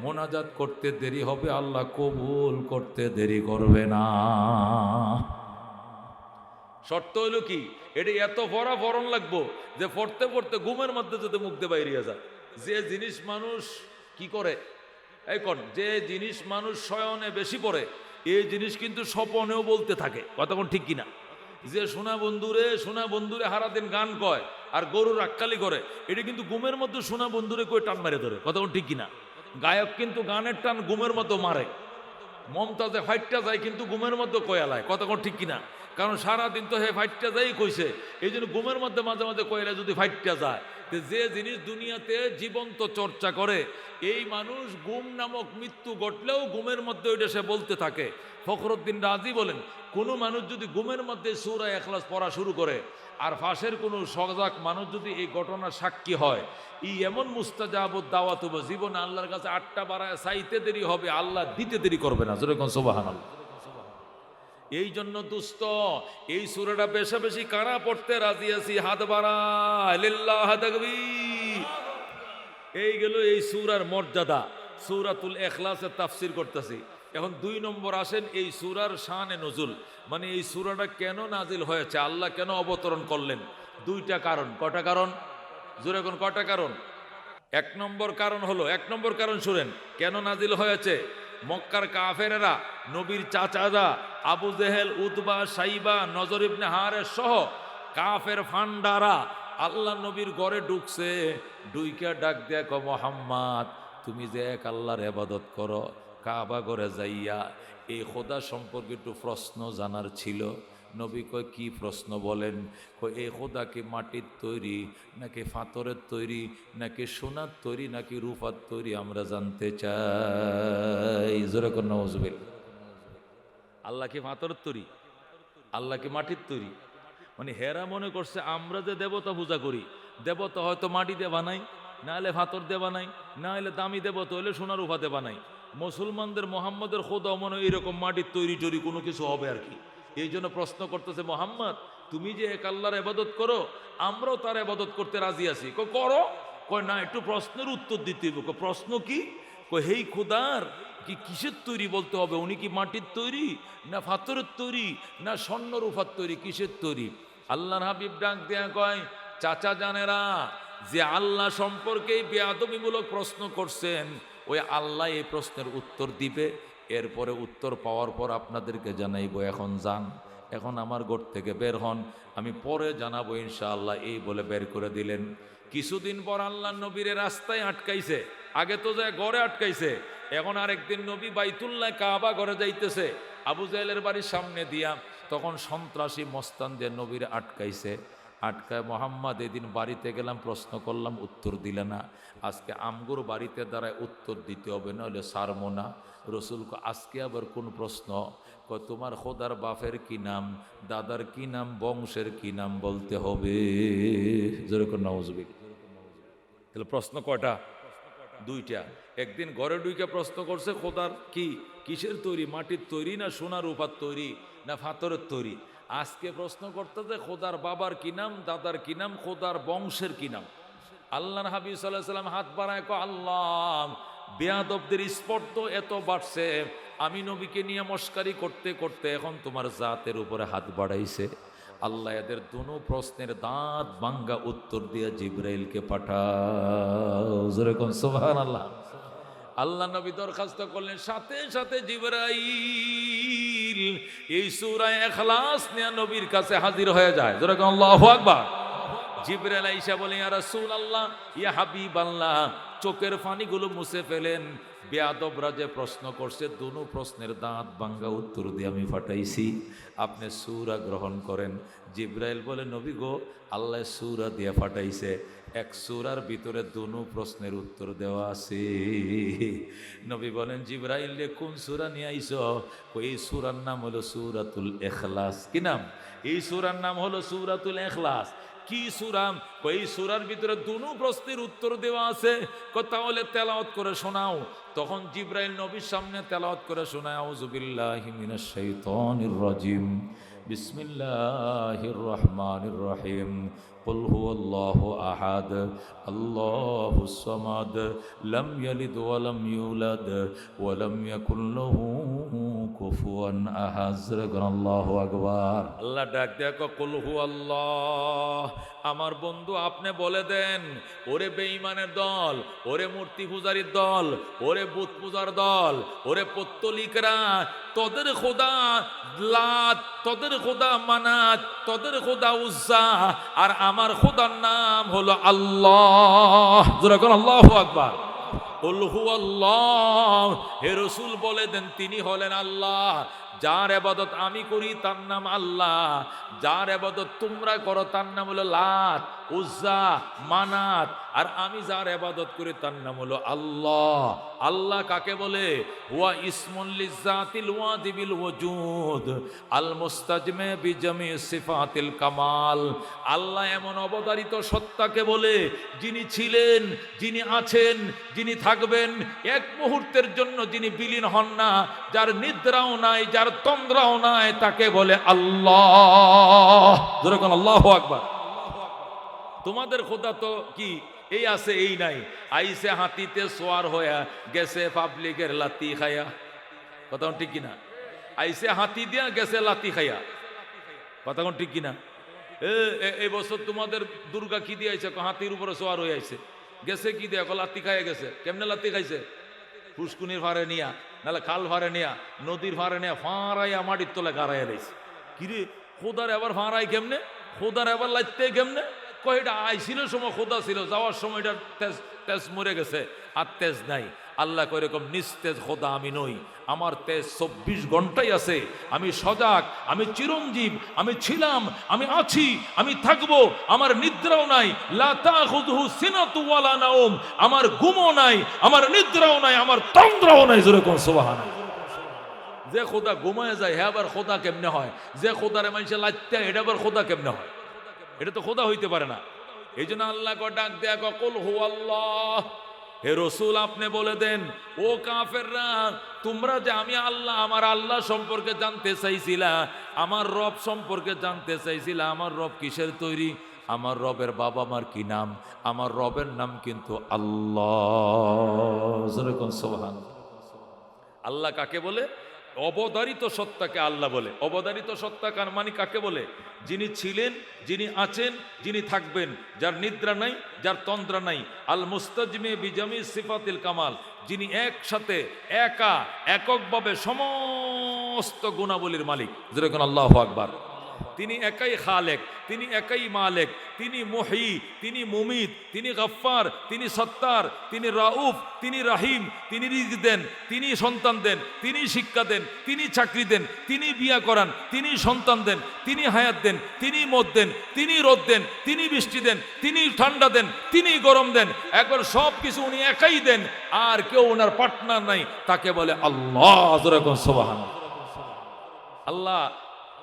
মোনাজাত করতে দেরি হবে, আল্লাহ কবুল করতে দেরি করবে না। শর্ত হইল কি, এটা এত পড়া ফরন লাগবো যে পড়তে পড়তে ঘুমের মধ্যে যদি মুখ দিয়ে বাইরিয়া যায়। যে জিনিস মানুষ কি করে, যে জিনিস মানুষ শয়নে বেশি পড়ে, এই জিনিস কিন্তু স্বপনেও বলতে থাকে, কথা কোন ঠিক কিনা? যে সোনা বন্ধুরে হারাদিন গান কয় আর গরুর আক্কালি করে, এটা কিন্তু ঘুমের মধ্যে সোনা বন্ধুরে কই টান মারে ধরে, কথা কোন ঠিক কিনা? গায়ক কিন্তু গানের টান ঘুমের মতো মারে, মমতাজে ফাইটটা যায় কিন্তু ঘুমের মধ্যে কয়ালায়, কথা কোন ঠিক কিনা? কারণ সারাদিন তো হে ফাইটটা যাই কইছে, এই জন্য ঘুমের মধ্যে মাঝে মাঝে কয়লা যদি ফাইটটা যায়। যে জিনিস দুনিয়াতে জীবন্ত চর্চা করে, এই মানুষ গুম নামক মৃত্যু ঘটলেও ঘুমের মধ্যে ওইটা সে বলতে থাকে। ফখরুদ্দিন রাজি বলেন, কোনো মানুষ যদি ঘুমের মধ্যে সূরা ইখলাস পড়া শুরু করে, আর ফাঁসের কোনো সজাগ মানুষ যদি এই ঘটনার সাক্ষী হয়, এমন মুস্তাজাবুদ দাওয়াত হবে, জীবনে আল্লাহর কাছে 8টা বাড়ায় চাইতে দেরি হবে, আল্লাহ দিতে দেরি করবে না। যেরকম সুবহানাল্লাহ। এই জন্য দুস্ত, এই সূরাটা বেশি বেশি কারা পড়তে রাজি আছি? হাত বাড়ায়, লিল্লাহ তাকবীর। এই গেল এই সূরার মর্যাদা। সূরাতুল ইখলাসের তাফসীর করতেছি। এখন 2 নম্বর আসেন, এই সূরার শানে নজুল, মানে এই সূরাটা কেন নাজিল হয়েছে, আল্লাহ কেন অবতরণ করলেন। 2টা কারণ। কটা কারণ? জোরে কোন কটা কারণ? 1 নম্বর কারণ হলো, 1 নম্বর কারণ শুনেন কেন নাজিল হয়েছে। মক্কার কাফেরেরা, নবীর চাচারা আবু জেহেল, উতবা, সাইবা, নজর ইবনে হারেস সহ কাফের ফান্ডারা আল্লাহ নবীর ঘরে ঢুকছে, ডুইকা ডাক দেয়া কো, মুহাম্মদ তুমি যে এক আল্লাহর ইবাদত করো, কাবা ঘরে যাইয়া এই খোদা সম্পর্কে একটু প্রশ্ন জানার ছিল। নবী কয়, কি প্রশ্ন বলেন? কয়, এই খোদা কি মাটির তৈরি নাকি পাথরের তৈরি নাকি সোনার তৈরি নাকি রূপার তৈরি, আমরা জানতে চাই। জোরে কোন নাউজুবিল্লাহ। আল্লাহ কি পাথরের তৈরি, আল্লাহ কি মাটির তৈরি? মানে হেরা মনে করছে আমরা যে দেবতা পূজা করি, দেবতা হয়তো মাটি দিয়ে বানাই, না হলে পাথর দিয়ে বানাই, না হলে দামি দেবতা হলে সোনার রূপাতে বানাই। মুসলমানদের মোহাম্মদের খোদা মনে এরকম মাটির তৈরি টরি কোনো কিছু হবে আর কি। এই জন্য প্রশ্ন করতেছে, মুহাম্মদ তুমি যে এক আল্লাহর ইবাদত করো, আমরাও তার ইবাদত করতে রাজি আছি। করো? কয় না, একটু প্রশ্নের উত্তর দিতে হবে। প্রশ্ন কি? কয়, হেই খোদার কি কিসের তৈরি বলতে হবে, উনি কি মাটির তৈরি না পাথরের তৈরি না স্বর্ণ রূপার তৈরি, কিসের তৈরি? আল্লাহর হাবিব ডাক দেয়া কয়, চাচা জানেরা, যে আল্লাহ সম্পর্কে বেয়াদবিমূলক প্রশ্ন করছেন, ওই আল্লাহ এই প্রশ্নের উত্তর দিবে, এরপরে উত্তর পাওয়ার পর আপনাদেরকে জানাইবো। এখন যান, এখন আমার ঘর থেকে বের হন, আমি পরে জানাবো ইনশাআল্লাহ। এই বলে বের করে দিলেন। কিছুদিন পর আল্লাহ নবীর রাস্তায় আটকাইছে, আগে তো যায় ঘরে আটকাইছে, এখন আরেকদিন নবী বাইতুল্লাহ কাবা ঘরে যাইতেছে, আবু জাহেলের বাড়ির সামনে দিয়া, তখন সন্ত্রাসী মস্তানদের নবীর আটকাইছে। আটকায়, মোহাম্মদ এদিন বাড়িতে গেলাম, প্রশ্ন করলাম, উত্তর দিলে না, আজকে আমগুর বাড়িতে দাঁড়ায় উত্তর দিতে হবে, না হলে সারমো না। রসুল আজকে আবার কোন প্রশ্ন? তোমার খোদার বাপের কি নাম, দাদার কি নাম, বংশের কি নাম বলতে হবে। যেরকম নাউজুবিল্লাহ। তাহলে প্রশ্ন কয়টা? 2টা। একদিন ঘরে ঢুকে প্রশ্ন করছে, খোদার কি, কিসের তৈরি, মাটির তৈরি না সোনা রূপার তৈরি না পাথরের তৈরি? আজকে প্রশ্ন করতে যে খোদার বাবার কি নাম, দাদার কি নাম, খোদার বংশের কি নাম। আল্লাহর হাবিব সাল্লাল্লাহু আলাইহি সাল্লাম হাত বাড়ায় কয়, আল্লাহ বেয়াদবদের স্পর্ধ এত বাড়ছে, আমি নবীকে নিয়ে মস্কারি করতে করতে এখন তোমার জাতের উপরে হাত বাড়াইছে। আল্লাহ এদের দুনো প্রশ্নের দাঁত ভাঙ্গা উত্তর দিয়ে জিবরাইলকে পাঠাও। যেরকম সুবহানাল্লাহ। আল্লাহ নবী দরখাস্ত করলেন, সাথে সাথে জিবরাইল এই সূরা ইখলাস নিয়ে নবীর কাছে হাজির হয়ে যায়। যেরকম আল্লাহু আকবার। জিবরাইল আইসা বলে, ইয়া রাসূলুল্লাহ, ইয়া হাবিবাল্লাহ, চোখের পানিগুলো মুছে ফেলেন। বেয়াদবরা যে প্রশ্ন করছে, দুনো প্রশ্নের দাঁত ভাঙ্গা উত্তর দিয়ে আমি ফাটাইছি, আপনি সূরা গ্রহণ করেন। জিবরাইল বলে, নবী গো, আল্লাহ সূরা দিয়ে ফাটাইছে, এক সূরার ভিতরে দুনো প্রশ্নের উত্তর দেওয়া আছে। নবী বলেন, জিবরাইল রে কোন সূরা নিয়ে আইছো? এই সূরার নাম হলো সূরাতুল ইখলাস। কি নাম? এই সূরার নাম হলো সূরাতুল ইখলাস। কি সূরা? এই সূরার ভিতরে দুনো প্রশ্নের উত্তর দেওয়া আছে। তাহলে তেলাওয়াত করে শোনাও। তখন জিবরাইল নবীর সামনে তেলাওয়াত করে শোনায়, আউযু বিল্লাহি মিনাশ শাইতানির রাজিম, বিসমিল্লাহির রহমানির রহিম, কুল হুয়াল্লাহু আহাদ, আল্লাহুস সামাদ, লাম ইয়ালিদ ওয়া লাম ইউলাদ ওয়া লাম ইয়াকুল লাহু কুফুয়ান আহাদ। আল্লাহু আকবার। আল্লাহ ডাক দেয়া কয়, কুল হুয়াল্লাহ। আমার বন্ধু আপনি বলে দেন, ওরে বেঈমানের দল, ওরে মূর্তি পূজারীর দল, ওরে বুত পূজার দল, ওরে পত্তলিকরা, তোদের খোদা লাত, তোদের খোদা মানাত, তোদের খোদা উজ্জা, আর আমার খোদার নাম হলো আল্লাহ। জোরে কোন আল্লাহু আকবার। কুল হুয়াল্লাহ। হে রাসূল বলে দেন, তিনি হলেন আল্লাহ। যার ইবাদত আমি করি তার নাম আল্লাহ, যার ইবাদত তোমরা করো তার নাম হলো লাত, উজ্জা, মানাত, আর আমি যার ইবাদত করি তার নাম হলো আল্লাহ। আল্লাহ কাকে বলে? হুয়া ইসমুল লিযাতিল ওয়াজিবিল ওয়ুজুদ আল মুস্তাজমে বিজামি সিফাতিল কামাল। আল্লাহ এমন অবতারিত সত্তাকে বলে, যিনি ছিলেন, যিনি আছেন, যিনি থাকবেন, এক মুহূর্তের জন্য যিনি বিলীন হন না, যার নিদ্রাও নাই, যার তন্দ্রাও নাই, তাকে বলে আল্লাহ। যেরকম আল্লাহু আকবার। তোমাদের খোদা তো কি এই আছে এই নাই, আইসে হাতিতে সোয়ার হইয়া গেছে পাবলিকের লাতি খাইয়া। কথা ঠিক কিনা? আইসে হাতি দিয়া গেছে লাতি খাইয়া। কথা ঠিক কিনা? এই বছর তোমাদের দুর্গা কি দিয়ে আইছে? হাতির উপরে সোয়ার হয়ে আইছে। গেছে কি দিয়া? লাতি খাইয়া গেছে। কেমনে লাতি খাইছে? পুষ্কুনির ফারে নিয়া, নাহলে খাল ফারে নিয়া, নদীর ফারে নিয়া ফাঁড়াইয়া মাটির তলে গাড়াইয়া দিয়েছে। কিরে খোদার এবার ফাঁড়াই কেমনে? খোদার এবার লাইতে কেমনে? কয়টা আইছিল সময় খোদা ছিল, যাওয়ার সময় এটা তেজ তেজ মরে গেছে, আর তেজ নাই। আল্লাহ কয় এরকম নিস্তেজ খোদা আমি নই, আমার তেজ 24 ঘন্টাই আছে। আমি সজাগ, আমি চিরঞ্জীব, আমি ছিলাম, আমি আছি, আমি থাকবো। আমার নিদ্রাও নাই, লা তাখুযুহু সিনাতু ওয়ালা নাওম। আমার ঘুমও নাই, আমার নিদ্রাও নাই, আমার তন্দ্রাও নাই। জোরে কোন সুবহানাল্লাহ। যে খোদা ঘুমায় যায়, হ্যাঁ আবার খোদা কেমনে হয়? যে খোদারে মানুষে লাইতে, এটা আবার খোদা কেমনে হয়? এটা তো খোদা হইতে পারে না। এই জন্য আল্লাহ ডাক দেয়া কুল হুয়াল্লাহ। হে রাসূল আপনি বলে দেন, ও কাফেররা, তোমরা যে আমি আল্লাহ, আমার আল্লাহ সম্পর্কে জানতে চাইছিলা, আমার রব সম্পর্কে জানতে চাইছিলা, আমার রব কিসের তৈরি, আমার রবের বাবা মার কি নাম, আমার রবের নাম কিন্তু আল্লাহ। সুবহানাল্লাহ। আল্লাহ কাকে বলে? অবধারিত সত্তাকে আল্লাহ বলে। অবধারিত সত্তা কার মানে কাকে বলে? যিনি ছিলেন, যিনি আছেন, যিনি থাকবেন, যার নিদ্রা নাই, যার তন্দ্রা নাই। আল মুস্তাজমে বিজামি সিফাতিল কামাল, যিনি একসাথে একা এককভাবে সমস্ত গুণাবলীর মালিক। যেরকম আল্লাহু আকবার। তিনি একাই খালেক, তিনি একাই মালেক, তিনি মুহি, তিনি মুমিত, তিনি গফফার, তিনি সত্তার, তিনি রাউফ, তিনি রাহিম, তিনি রিজিক দেন, তিনি সন্তান দেন, তিনি শিক্ষা দেন, তিনি চাকরি দেন, তিনি বিয়া করান, তিনি সন্তান দেন, তিনি হায়াত দেন, তিনি মদ দেন, তিনি রোদ দেন, তিনি বৃষ্টি দেন, তিনি ঠান্ডা দেন, তিনি গরম দেন। একবার সব কিছু উনি একাই দেন, আর কেউ ওনার পার্টনার নাই। তাকে বলে আল্লাহ। সুবহানাল্লাহ। আল্লাহ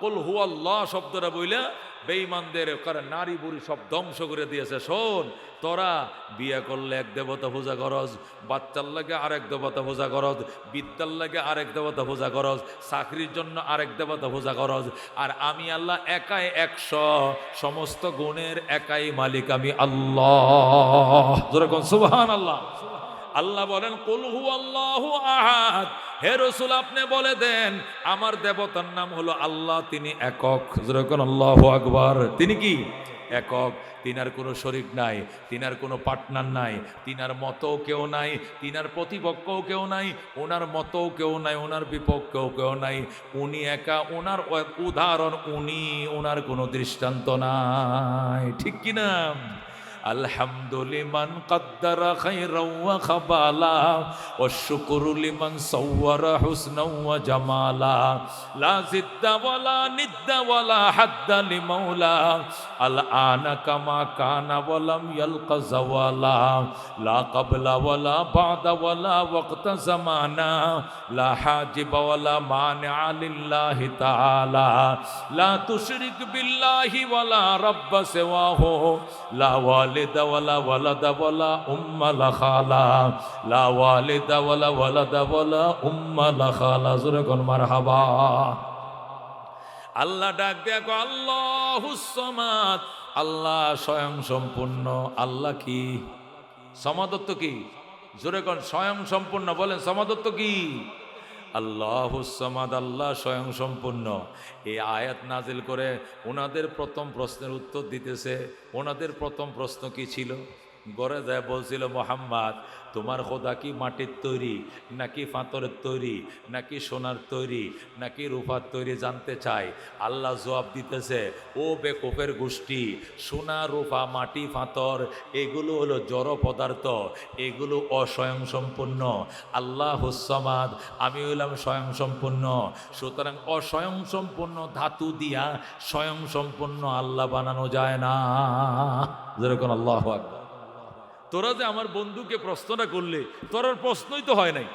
কুল হুয়াল্লাহ শব্দটা বইলা বেঈমানদের নারী বুড়ি সব ধ্বংস করে দিয়েছে। শোন, তোরা বিয়ে করলে এক দেবতা পূজা করস, বাচ্চার লাগে আরেক দেবতা পূজা করস, বিদ্যার লাগে আরেক দেবতা পূজা করস, চাকরির জন্য আরেক দেবতা পূজা করস, আর আমি আল্লাহ একাই 100, সমস্ত গুণের একাই মালিক আমি আল্লাহ। যেরকম সুবহানাল্লাহ। আল্লাহ বলেন কুল হুয়াল্লাহু আহাদ, হে রাসূল আপনি বলে দেন আমার দেবতার নাম হলো আল্লাহ, তিনি একক। যেরকম আল্লাহু আকবার। তিনি কি? একক। তিনার কোনো শরীক নাই, তিনার কোনো পার্টনার নাই, তিনার মতো কেউ নাই, তিনার প্রতিপক্ষও কেউ নাই, ওনার মতো কেউ নাই, ওনার বিপক্ষেও কেউ নাই। উনি একা, ওনার উদাহরণ উনি, ওনার কোনো দৃষ্টান্ত নাই। ঠিক কিনা? আলহামদুলিমান কদ্দারা খায়রাও ওয়া খাবালা ওয়াশ শুকরু লিমান সাওয়ারা হুসনাও ওয়া জামালা লা জিদ্দা ওয়ালা নিদ্দা ওয়ালা হাদ্দা লিমাওলা আল আনা কামা কানা ওয়ালাম ইয়ালকা জাওয়ালা লা ক্বাবলা ওয়ালা বাদা ওয়ালা ওয়াক্তা জামানা লা হাজিবা ওয়ালা মানিআ লিল্লাহি তাআলা লা তুশরিক বিল্লাহি ওয়ালা রাব্বা সিওয়াহু লা ওয়ালিদা ওয়ালা ওয়ালাদা ওয়ালা উম্মা লা খালা লা ওয়ালিদা ওয়ালা ওয়ালাদা ওয়ালা উম্মা লা খালা। জোরে কোন মারহাবা। আল্লাহ ডাক দেখো আল্লাহুস সামাদ, আল্লাহ স্বয়ং সম্পূর্ণ। আল্লাহ কি? সমাদত্ব কি? জোরে কোন স্বয়ং সম্পূর্ণ। বলেন সমাদত্ব কি? আল্লাহুস সামাদ, আল্লাহ স্বয়ং সম্পূর্ণ। এই আয়াত নাজিল করে ওনাদের প্রথম প্রশ্নের উত্তর দিতেছে। ওনাদের প্রথম প্রশ্ন কি ছিল? গড়ে যায় বলছিল, মোহাম্মদ তোমার খোদা কি মাটির তৈরি নাকি পাথরের তৈরি নাকি সোনার তৈরি নাকি রূপার তৈরি জানতে চাই। আল্লাহ জবাব দিতেছে, ও বেকুফের গোষ্ঠী, সোনা রূপা মাটি পাথর এগুলো হলো জড় পদার্থ, এগুলো অস্বয়ংসম্পূর্ণ। আল্লাহুস সামাদ, আমি হইলাম স্বয়ংসম্পূর্ণ। সুতরাং অস্বয়ংসম্পূর্ণ ধাতু দিয়া স্বয়ংসম্পূর্ণ আল্লাহ বানানো যায় না। যেরকম আল্লাহু আকবার। তোরা যে আমার বন্ধুকে প্রশ্নটা করলে, তোর প্রশ্নই তো হয় নাই।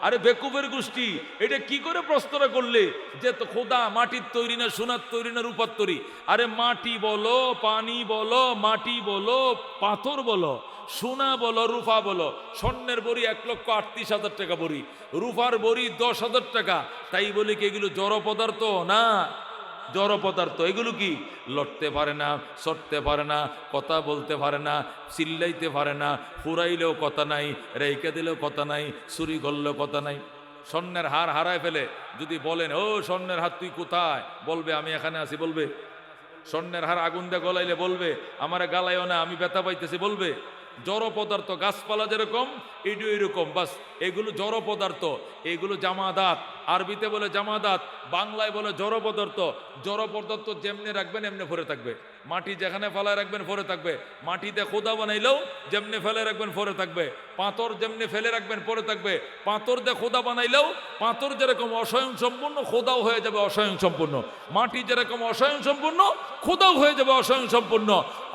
আরে বেকুবের গোষ্ঠী, এটা কি করে প্রশ্নটা করলে যে তো খোদা মাটির তৈরি না সোনার তৈরি না রূপার তৈরি? আরে মাটি বলো, পানি বলো, মাটি বলো, পাথর বলো, সোনা বলো, রূপা বলো। স্বর্ণের বড়ি 1,38,000 টাকা বড়ি, রূপার বড়ি 10,000 টাকা। তাই বলি কি এগুলো জড় পদার্থ না? জড় পদার্থ। এগুলো কি? লড়তে পারে না, সরতে পারে না, কথা বলতে পারে না, চিল্লাইতে পারে না, ফুরাইলেও কথা নাই, রেখে দিলেও কথা নাই, চুরি করলেও কথা নাই। স্বর্ণের হার হারায় ফেলে যদি বলেন, ও স্বর্ণের হার তুই কোথায়? বলবে আমি এখানে আছি। বলবে স্বর্ণের হার আগুন দিয়ে গলাইলে বলবে আমারে গালাইও না, আমি ব্যথা পাইতেছি। বলবে জড় পদার্থ। গাছপালা যেরকম এটিও এরকম, বাস এগুলো জড় পদার্থ, এগুলো জামাদাত। আরবিতে বলে জামাদাত, বাংলায় বলে জড় পদার্থ। জড় পদার্থ যেমনি রাখবেন এমনি ভরে থাকবে। মাটি যেখানে ফেলায় রাখবেন ভরে থাকবে। মাটিতে খোদা বানাইলেও যেমনি ফেলে রাখবেন ভরে থাকবে। পাথর যেমনি ফেলে রাখবেন পরে থাকবে। পাথর দিয়ে খোদা বানাইলেও পাথর যেরকম অস্বয়ংসম্পূর্ণ, খোদাও হয়ে যাবে অস্বয়ংসম্পূর্ণ। মাটি যেরকম অস্বয়ংসম্পূর্ণ, খোদাও হয়ে যাবে অস্বয়ংসম্পূর্ণ।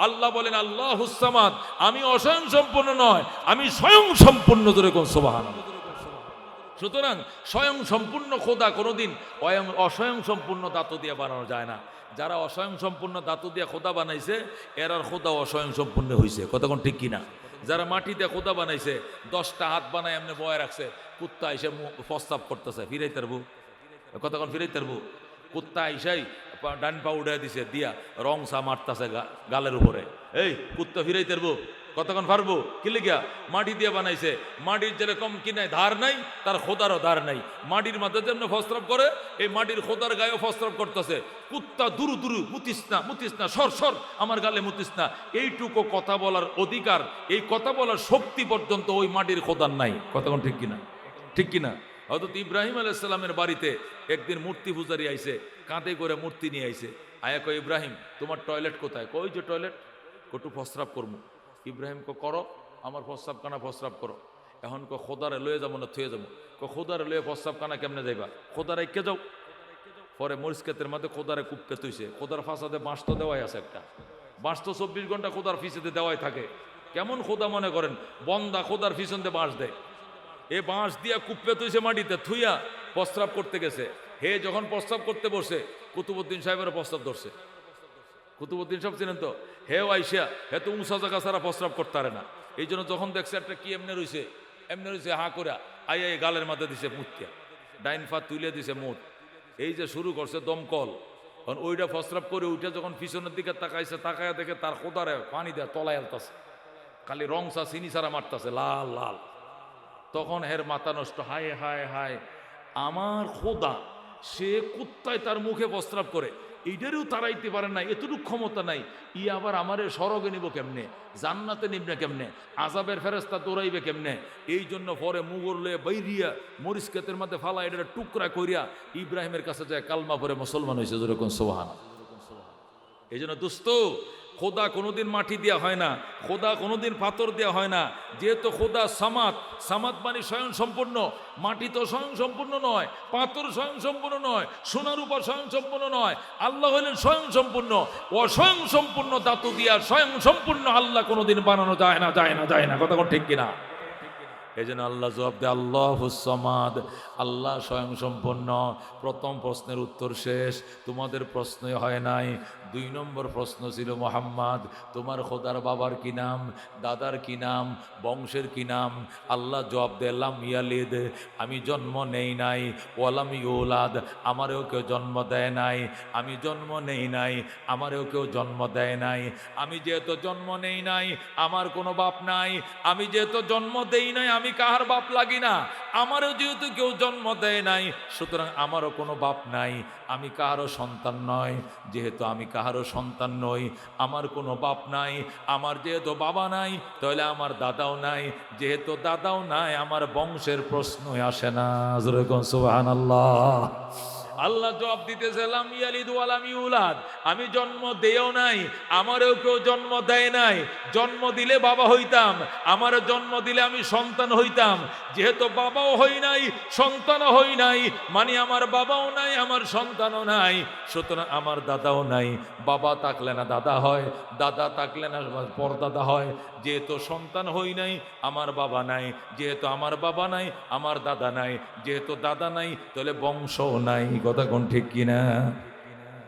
আল্লাহ বলেন আল্লাহুস সামাদ, আমি অস্বয়ংসম্পূর্ণ নয়, আমি স্বয়ংসম্পূর্ণ। যেরকম সুবহানাল্লাহ। সুতরাং স্বয়ং সম্পূর্ণ খোদা কোনোদিন অস্বয়ংসম্পূর্ণ ধাতু দিয়ে বানানো যায় না। যারা অস্বয়ংসম্পূর্ণ ধাতু দিয়ে খোদা বানাইছে এরার খোদা অস্বয়ংসম্পূর্ণ হয়েছে। কতক্ষণ ঠিক কিনা? যারা মাটি দিয়ে খোদা বানাইছে 10টা হাত বানায় এমনি বয়ে রাখছে, কুত্তা এসে প্রস্তাব করতেছে, ফিরাই তারবো। কতক্ষণ ফিরাই তারবো? কুত্তা এসাই ডান পা উঠে দিছে, দিয়া রং সা মারতেছে গালের উপরে। এই কুত্তা ফিরাই তারবো? কতক্ষণ পারবো? কি লিগা? মাটি দিয়ে বানাইছে। মাটির যেরকম কি নাই ধার নাই, তার খোদারও ধার নাই। মাটির মাথার জন্য ফস্ত্রাব করে, এই মাটির খোদার গায়েও ফস্ত্রাব করতেছে। কুত্তা দুরু দুরু, মুতিস না, মুতিস না, সর সর, আমার গালে মুতিস না। এইটুকু কথা বলার অধিকার, এই কথা বলার শক্তি পর্যন্ত ওই মাটির খোদার নাই। কতক্ষণ ঠিক কিনা? ঠিক কিনা? হযরত ইব্রাহিম আলাইহিস সালামের বাড়িতে একদিন মূর্তি পূজারি আইছে, কাঁধে করে মূর্তি নিয়ে আইছে। আয়া কয়, ইব্রাহিম তোমার টয়লেট কোথায়? কই যে টয়লেট, কটু ফস্ত্রাব করবো। ইব্রাহিম করো, আমার প্রস্তাব কানা প্রস্তাব করো। এখন খোদারে লয়ে যাবো না থুয়ে যাবো? খোদারে লয়ে প্রস্তাব কানা কেমনে যাইবা? খোদারে কে যাও। পরে মরিচ ক্ষেতের মধ্যে খোদারে কুপকে তুইছে। খোদার ফাঁসাতে বাঁশ তো দেওয়াই আছে একটা, বাঁশ তো 24 ঘন্টা খোদার ফিসেতে দেওয়াই থাকে। কেমন খোদা মনে করেন? বন্দা খোদার ফিসন দিয়ে বাঁশ দেয়। এ বাঁশ দিয়া কুপে তুইছে মাটিতে, থুইয়া প্রস্তাব করতে গেছে। হে যখন প্রস্তাব করতে বসে কুতুবউদ্দিন সাহেবের প্রস্তাব ধরছে। কুতুবুদ্দিন সব চিনেন তো? হেও আইসা হে তো উঁচা জায়গা ছাড়া প্রস্রাব করতে পারে না। এই জন্য যখন দেখছে একটা কি এমনি রয়েছে হা করে আই গালের মাথা দিছে মুতিয়া, ডাইন ফা তুলে দিছে মুখ, এই যে শুরু করছে দমকল। কারণ ওইটা প্রস্রাব করে ওইটা যখন পিছনের দিকে তাকাইছে, তাকায়া দেখে তার খোদারে পানি দেয় তলায় আলতাছে, খালি রং চা চিনি ছাড়া মারতাছে লাল লাল। তখন হের মাথা নষ্ট, হায় হায় হায় আমার খোদা, সে কুত্তায় তার মুখে প্রস্রাব করে, এইটারও তারাইতে পারে না, এতটুকু ক্ষমতা নাই, ই আবার আমারে সরগে নিব কেমনে, জান্নাতে নিবনে কেমনে, আজাবের ফেরেস্তা দৌড়াইবে কেমনে। এই জন্য পরে মুগর লয়ে বাইরিয়া মরিচ ক্ষেতের মধ্যে ফালা এটা টুকরা করিয়া ইব্রাহিমের কাছে যায় কালমা পরে মুসলমান হয়েছে, যেরকম সোহান। এই জন্য দোস্ত, খোদা কোনোদিন মাটি দেওয়া হয় না, খোদা কোনোদিন পাথর দেওয়া হয় না। যেহেতু খোদা সামাদ, সামাদ মানে স্বয়ং সম্পূর্ণ। মাটি তো স্বয়ং সম্পূর্ণ নয়, পাথর স্বয়ং সম্পূর্ণ নয়, সোনার উপর স্বয়ং সম্পূর্ণ নয়। আল্লাহ হলেন স্বয়ং সম্পূর্ণ। অস্বয়ং সম্পূর্ণ ধাতু দিয়া স্বয়ং সম্পূর্ণ আল্লাহ কোনোদিন বানানো যায় না, যায় না, যায় না। কথা কোন ঠিক কিনা? এই জন্য আল্লাহ জবাব দেয় আল্লাহুস সামাদ, আল্লাহ স্বয়ং সম্পূর্ণ। প্রথম প্রশ্নের উত্তর শেষ, তোমাদের প্রশ্নই হয় নাই। 2 নম্বর প্রশ্ন ছিল মোহাম্মদ, তোমার খোদার বাবার কি নাম, দাদার কি নাম, বংশের কি নাম? আল্লাহ জবাব দিলাম ইয়ালিদ, আমি জন্ম নেই নাই, ওয়ালাম ইউলাদ, আমারও কেউ জন্ম দেয় নাই, আমি জন্ম নেই নাই, আমারও কেউ জন্ম দেয় নাই। আমি যেহেতু জন্ম নেই নাই, আমার কোনো বাপ নাই, আমি যেহেতু জন্ম দেই নাই, আমি কাহার বাপ লাগি না, আমারও যেহেতু কেউ জন্ম দেয় নাই, সুতরাং আমারও কোনো বাপ নাই, আমি কাহারও সন্তান নয়। যেহেতু আমি কাহারও সন্তান নই, আমার কোনো বাপ নাই, আমার যেহেতু বাবা নাই, তাহলে আমার দাদাও নাই, যেহেতু দাদাও নাই, আমার বংশের প্রশ্নই আসে না। সুবহানাল্লাহ। আল্লাহ জবাব দিতেছে লাম ইয়ালিদ ওয়া লাম ইউলাদ, আমি জন্ম দেও নাই, আমারও কেউ জন্ম দেয় নাই। জন্ম দিলে বাবা হইতাম, আমারও জন্ম দিলে আমি সন্তান হইতাম। যেহেতু বাবাও হই নাই, সন্তানও হই নাই, মানে আমার বাবাও নাই, আমার সন্তানও নাই, সুতরাং আমার দাদাও নাই। বাবা থাকলে না দাদা হয়, দাদা থাকলে না পরদাদা হয়। যেহেতু সন্তান হই নাই, আমার বাবা নাই, যেহেতু আমার বাবা নাই, আমার দাদা নাই, যেহেতু দাদা নাই, তাহলে বংশও নাই। কথা কোন ঠিক কিনা?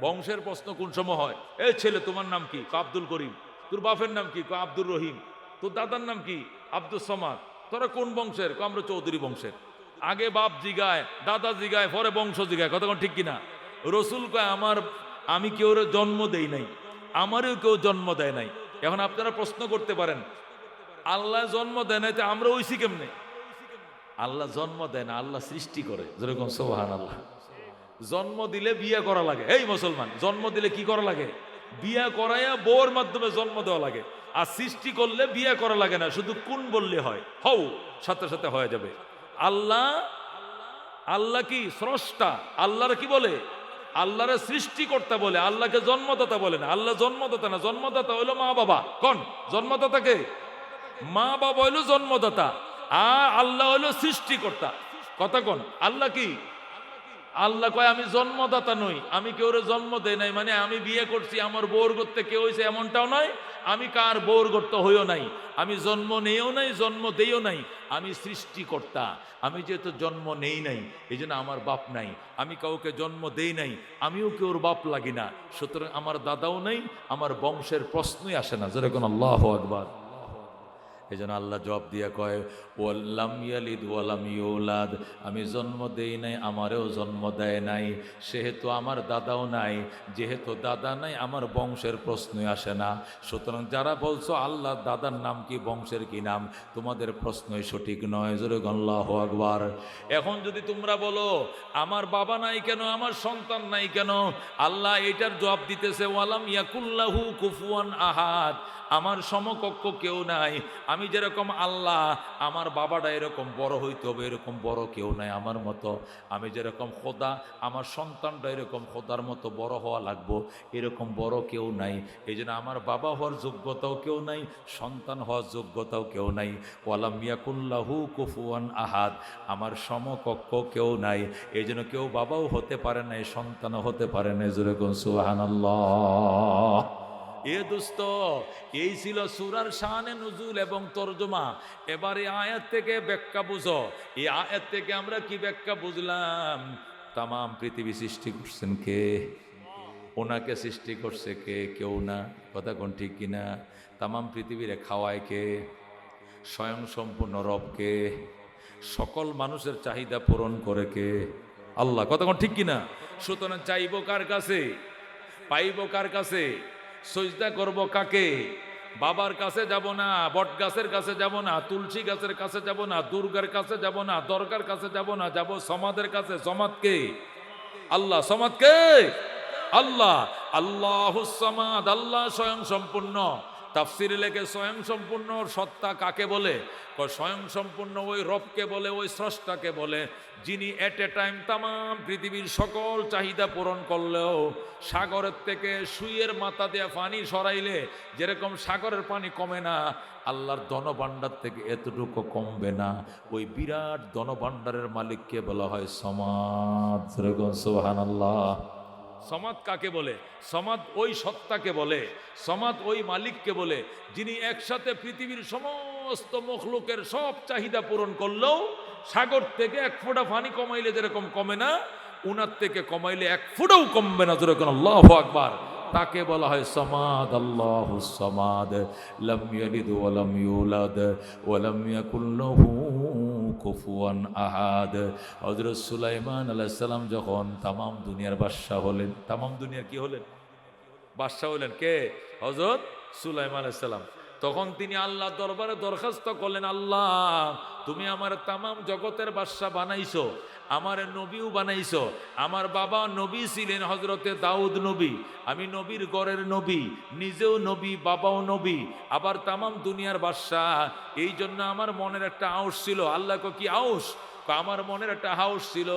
বংশের প্রশ্ন কোন সময় হয়? এই ছেলে তোমার নাম কি? আব্দুল করিম। তোর বাপের নাম কি? আব্দুর রহিম। তোর দাদার নাম কি? আব্দুল সামাদ। তোরা কোন বংশের? আমরা চৌধুরী বংশের। আগে বাপ জিগায়, দাদা জিগায়, পরে বংশ জিগায়। কথা কোন ঠিক কিনা? রসুল কয় আমি কেউ জন্ম দেই নাই, আমারও কেউ জন্ম দেয় নাই। এখন আপনারা প্রশ্ন করতে পারেন, আল্লাহ জন্ম দেয় নাই তো আমরা হইছি কেমনে? আল্লাহ জন্ম দেয় না, আল্লাহ সৃষ্টি করে। যেরকম সুবহানাল্লাহ। জন্ম দিলে বিয়ে করা লাগে। এই মুসলমান, জন্ম দিলে কি করা লাগে? বিয়ে করাইয়া বউর মাধ্যমে জন্ম দেওয়া লাগে। আর সৃষ্টি করলে বিয়ে করা লাগে না, শুধু কোন বললে হয়, হও সাথে সাথে হয়ে যাবে। আল্লাহ কি স্রষ্টা? আল্লাহর কি বলে? আল্লাহরে সৃষ্টিকর্তা বলে, আল্লাহকে জন্মদাতা বলে না। আল্লাহ জন্মদাতা না, জন্মদাতা হইলো মা বাবা। কোন জন্মদাতাকে? মা বাবা হইলো জন্মদাতা, আর আল্লাহ হইলো সৃষ্টিকর্তা। কথা কোন? আল্লাহ কি? আল্লাহ কয় আমি জন্মদাতা নই, আমি কেউ জন্ম দেয় নাই, মানে আমি বিয়ে করছি আমার বউর করতে কেউ হয়েছে এমনটাও নয়, আমি কার বউর করতে হইও নাই, আমি জন্ম নেও নাই, জন্ম দেও নাই, আমি সৃষ্টিকর্তা। আমি যেহেতু জন্ম নেই নাই, এই জন্য আমার বাপ নাই, আমি কাউকে জন্ম দেই নাই, আমিও কেউর বাপ লাগি না, সুতরাং আমার দাদাও নাই, আমার বংশের প্রশ্নই আসে না। যেরকম আল্লাহু আকবার। এই জন্য আল্লাহ জবাব দিয়া কয় ওয়াল্লাম ইয়ালিদ ওয়ালাম ইউলাদ, আমি জন্ম দেই নাই, আমারও জন্ম দেয় নাই, সেহেতু আমার দাদাও নাই, যেহেতু দাদা নাই, আমার বংশের প্রশ্নই আসে না। সুতরাং যারা বলছো আল্লাহ দাদার নাম কি, বংশের কি নাম, তোমাদের প্রশ্নই সঠিক নয়। জোরে আল্লাহু আকবার। এখন যদি তোমরা বলো আমার বাবা নাই কেন, আমার সন্তান নাই কেন, আল্লাহ এটার জবাব দিতেছে ওয়ালাম ইয়াকুল্লাহু কুফুয়ান আহাদ, আমার সমকক্ষ কেউ নাই। আমি যেরকম আল্লাহ, আমার বাবাটা এরকম বড় হইতে হবে, এরকম বড় কেউ নাই আমার মতো। আমি যেরকম খোদা, আমার সন্তানটা এরকম খোদার মতো বড় হওয়া লাগবো, এরকম বড় কেউ নাই। এই জন্য আমার বাবা হওয়ার যোগ্যতাও কেউ নাই, সন্তান হওয়ার যোগ্যতাও কেউ নাই। ওয়ালাম ইয়াকুল্লাহু কুফুয়ান আহাদ, আমার সমকক্ষ কেউ নাই। এই জন্য কেউ বাবাও হতে পারে না, সন্তানও হতে পারে না। যেরকম সুবহানাল্লাহ। এ দোস্ত, এই ছিল সূরার শানে নুজুল এবং তরজমা। এবারে আয়াত থেকে ব্যাখ্যা বুঝো। এই আয়াত থেকে আমরা কি ব্যাখ্যা বুঝলাম? তামাম পৃথিবী সৃষ্টি করছেন কে? ওনাকে সৃষ্টি করছে কে? কেউ না। কথা কোন ঠিক কিনা? তামাম পৃথিবীরে খাওয়ায় কে? স্বয়ং সম্পূর্ণ রবকে। সকল মানুষের চাহিদা পূরণ করে কে? আল্লাহ। কথা কোন ঠিক কিনা? সুতরাং চাইব কার কাছে? পাইব কার কাছে? সজদা করব কাকে? বাবার কাছে যাব না, বট গাছের কাছে যাব না, তুলসী গাছের কাছে যাব না, দুর্গার কাছে যাব না, দরগার কাছে যাব না, যাব সমাদের কাছে। সমাদকে? আল্লাহ। সমাদকে? আল্লাহ। আল্লাহুস সামাদ, আল্লাহ স্বয়ং সম্পূর্ণ। তাফসিরে লেখে স্বয়ং সম্পূর্ণ সত্তা কাকে বলে? স্বয়ং সম্পূর্ণ ওই রবকে বলে, ওই স্রষ্টাকে বলে, যিনি এট এ টাইম তামাম পৃথিবীর সকল চাহিদা পূরণ করলেও সাগরের থেকে সুইয়ের মাথা দেয়া পানি সরাইলে যেরকম সাগরের পানি কমে না, আল্লাহর ধনভাণ্ডার থেকে এতটুকু কমবে না। ওই বিরাট ধনভাণ্ডারের মালিককে বলা হয় সমাদ। সুবহানাল্লাহ। সমাদ কাকে বলে? সমাদ ওই সত্তাকে বলে, সমাদ ওই মালিককে বলে, যিনি একসাথে পৃথিবীর সমস্ত মখলুকের সব চাহিদা পূরণ করলেও সাগর থেকে এক ফোঁটা পানি কমাইলে যেরকম কমে না, উনার থেকে কমাইলে এক ফোঁটাও কমবে না। যেরকম আল্লাহু আকবার। তাকে বলা হয় সমাদ। আল্লাহুস সামাদ, লাম ইয়ালিদ ওয়া লাম ইউলাদ ওয়া লাম ইয়াকুল লাহু কুফুয়ান আহাদ। হযরত সুলাইমান আলাইহিস সালাম যখন তামাম দুনিয়ার বাদশা হলেন, তামাম দুনিয়ার কি হলেন? বাদশা হলেন কে? হযরত সুলাইমান আলাইহিস সালাম। তখন তিনি আল্লাহ দরবারে দরখাস্ত করলেন, আল্লাহ তুমি আমার তামাম জগতের বাদশা বানাইছো, আমার নবীও বানাইছো। আমার বাবা নবী ছিলেন হজরতে দাউদ নবী, আমি নবীর ঘরের নবী, নিজেও নবী, বাবাও নবী, আবার তামাম দুনিয়ার বাদশাহ। এই জন্য আমার মনের একটা আউস ছিল। আল্লাহ কি আউস? আমার মনের একটা হাউস ছিল,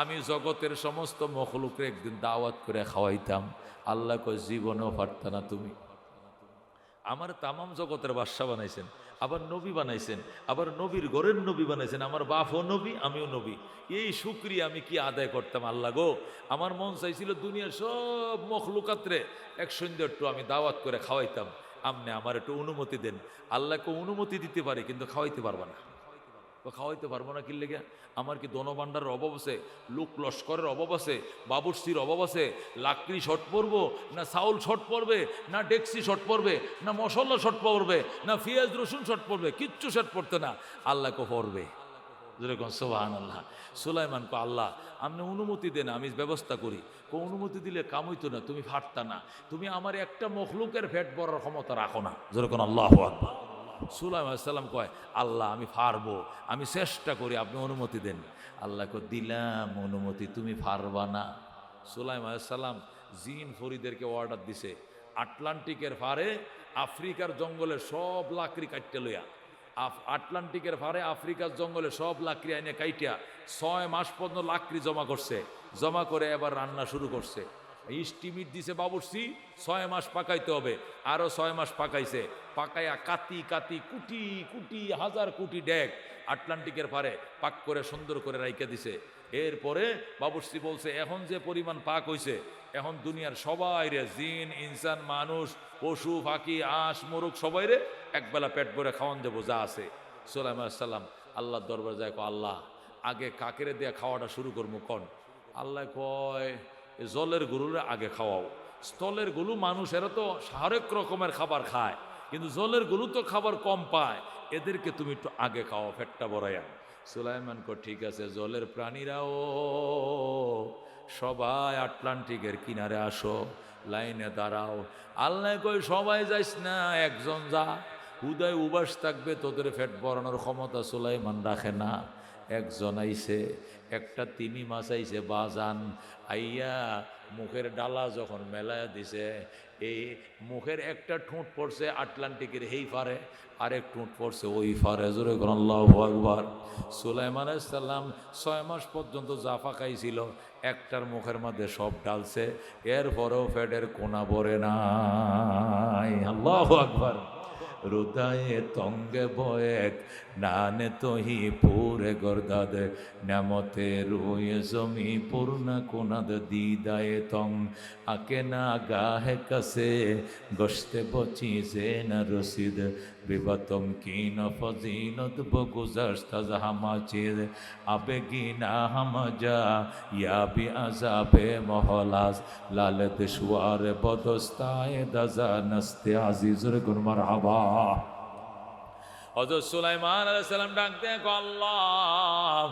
আমি জগতের সমস্ত মখলুককে একদিন দাওয়াত করে খাওয়াইতাম। আল্লাহ কয় জীবনেও পারত না তুমি। আমার তামাম জগতের বাদশা বানাইছেন, আবার নবী বানাইছেন, আবার নবীর ঘরের নবী বানাইছেন, আমার বাপও নবী, আমিও নবী। এই শুকরিয়া আমি কি আদায় করতাম আল্লাহ গো। আমার মন চাইছিল দুনিয়ার সব মখলুকাত্রে এক সন্ধ্যা একটু আমি দাওয়াত করে খাওয়াইতাম। আপনি আমার একটু অনুমতি দেন। আল্লাহকে অনুমতি দিতে পারি, কিন্তু খাওয়াইতে পারবো না। খাওয়াইতে পারবো না কি লেগে? আমার কি ধনভাণ্ডারের অভাব আছে? লোক লস্করের অভাব আছে? বাবুর্চির অভাব আছে? লাকড়ি শর্ট পড়বো না? চাউল শর্ট পড়বে না? ডেক্সি শর্ট পড়বে না? মশলা শর্ট পড়বে না? পেঁয়াজ রসুন শর্ট পড়বে? কিচ্ছু শর্ট পড়তে না, আল্লাহকে পড়বে। যেরকম সুবহানাল্লাহ। সুলাইমান কো আল্লাহ আপনি অনুমতি দেন, আমি ব্যবস্থা করি। অনুমতি দিলে কাম হইতো না, তুমি ফাটতা না, তুমি আমার একটা মখলুকের ফেট ভরার ক্ষমতা রাখো না। যেরকম আল্লাহু আকবার। সুলাইমান আলাইহিস সালাম কয়, আল্লাহ আমি পারবো, আমি চেষ্টা করি, আপনি অনুমতি দেন। আল্লাহকে দিলাম অনুমতি, তুমি পারবা না। সুলাইমান আলাইহিস সালাম জিন ফরিদেরকে অর্ডার দিছে, আটলান্টিকের পারে আফ্রিকার জঙ্গলে সব লাকড়ি কাটতে লইয়া, আটলান্টিকের পারে আফ্রিকার জঙ্গলে সব লাকড়ি আইনে কাইটিয়া 6 মাস পর্যন্ত লাকড়ি জমা করছে। জমা করে এবার রান্না শুরু করছে। স্টিমিট দিছে বাবুর্চি, 6 মাস পাকাইতে হবে, আরো 6 মাস পাকাইছে। পাকাইয়া কাতি কাতি কুটি কুটি হাজার কোটি ডেক আটলান্টিকের পারে পাক করে সুন্দর করে রাইখা দিছে। এরপরে বাবুর্চি বলছে, এখন যে পরিমাণ পাক হইছে, এখন দুনিয়ার সবাই রে, জিন ইনসান মানুষ পশু পাখি আঁশ মোরগ সবাই রে একবেলা পেট ভরে খাওয়ান দেবো যা আছে। সুলাইমান আলাইহিস সালাম আল্লাহর দরবার যায়, আল্লাহ আগে কাকেরে দিয়ে খাওয়াটা শুরু করবো কন? আল্লাহ কয় জলের গরুরে আগে খাওয়াও। স্থলের গরু মানুষেরা তো হরেক রকমের খাবার খায়, কিন্তু জলের গরু তো খাবার কম পায়, এদেরকে তুমি একটু আগে খাওয়াও, পেটটা ভরাইয়া। সুলাইমান কয় ঠিক আছে, জলের প্রাণীরাও সবাই আটলান্টিকের কিনারে আসো, লাইনে দাঁড়াও। আল্লাহ কই সবাই যাইস না, একজন যা, হুদায় উবাস থাকবে, তোদের পেট ভরানোর ক্ষমতা সুলাইমান রাখে না। একজন আইছে, একটা তিমি মাছ আইছে বাজান, আইয়া মুখের ডালা যখন মেলায় দিছে, এই মুখের একটা ঠোঁট পড়ছে আটলান্টিকের এই পারে, আরেক ঠোঁট পড়ছে ওই পারে। জোরে কোন আল্লাহু আকবার। সুলাইমান আলাইহিস সালাম 6 মাস পর্যন্ত জাফা খাইছিল, একটার মুখের মধ্যে সব ডালছে, এরপরেও পেটের কোনা ভরে নাই। আল্লাহু আকবার। হৃদয়ে তঙ্গে বয়েক নানে তোহি পুরে গর্দাদ নামতে রুয়ে জমি পূর্ণ কোনাদ দিদায়ে তং আকে না গাহে কাছে গস্তে বচি যে না রসিদ बेबतमकीन फजीलत बगुज़श्त ज़ हमा चीज़ आबेगीना हम जा या भी अज़ाबे मोहलास लाल दुश्वार बदस्ताए दज़ा नस्ते अज़ीज़ुर गुन मरहबा। হযরত সুলাইমান আলাইহিস সালাম ডাক দেন, আল্লাহ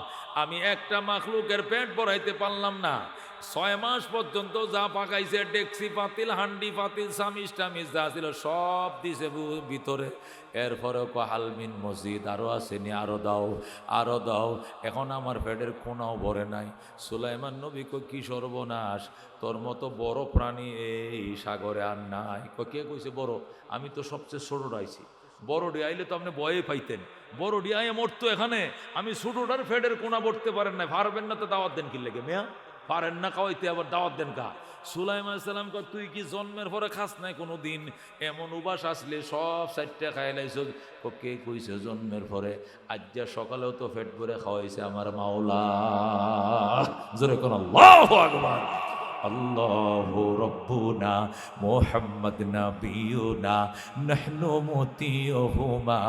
আমি একটা মাখলুকের পেট ভরাইতে পারলাম না, 6 মাস পর্যন্ত যা পাকাইছে ডেকসি পাতিল হান্ডি পাতিল সামিস টামিস যা ছিল সব দিছে ভিতরে, এরপরেও হালমিন মসজিদ আরও আসেনি, আরও দাও আরও দাও, এখন আমার পেটের কোনাও ভরে নাই। সুলাইমান নবী কই কি সর্বনাশ, তোর মতো বড় প্রাণী এই সাগরে আর নাই। কে কইছে বড়? আমি তো সবচেয়ে ছোট রাইছি, বড় ডিয়াইলে তো আপনি ভয়ে পাইতেন, বড় ডিয়ায় মরতো এখানে, আমি ছোটটার ফেডের কোনা পড়তে পারেন না, পারবেন না তো দাওয়াত দেন কি লেগে মেয়া, পারেন না খাওয়াইতে আবার দাওয়াত দেন কা? সুলাইমান আলাইহিস সালাম কয় তুই কি জন্মের পরে খাস নাই কোনো দিন? এমন উবাস আসলে সব সাইটটা খাই লাইছ। কে কইছে জন্মের পরে? আজ যা সকালেও তো পেট ভরে খাওয়াইছে আমার মাওলা। জোরে কোন আল্লাহু আকবার। আল্লাহু রব্বুনা মুহাম্মদ নবিয়ুনা নাহনু মুতিয়ুহুমা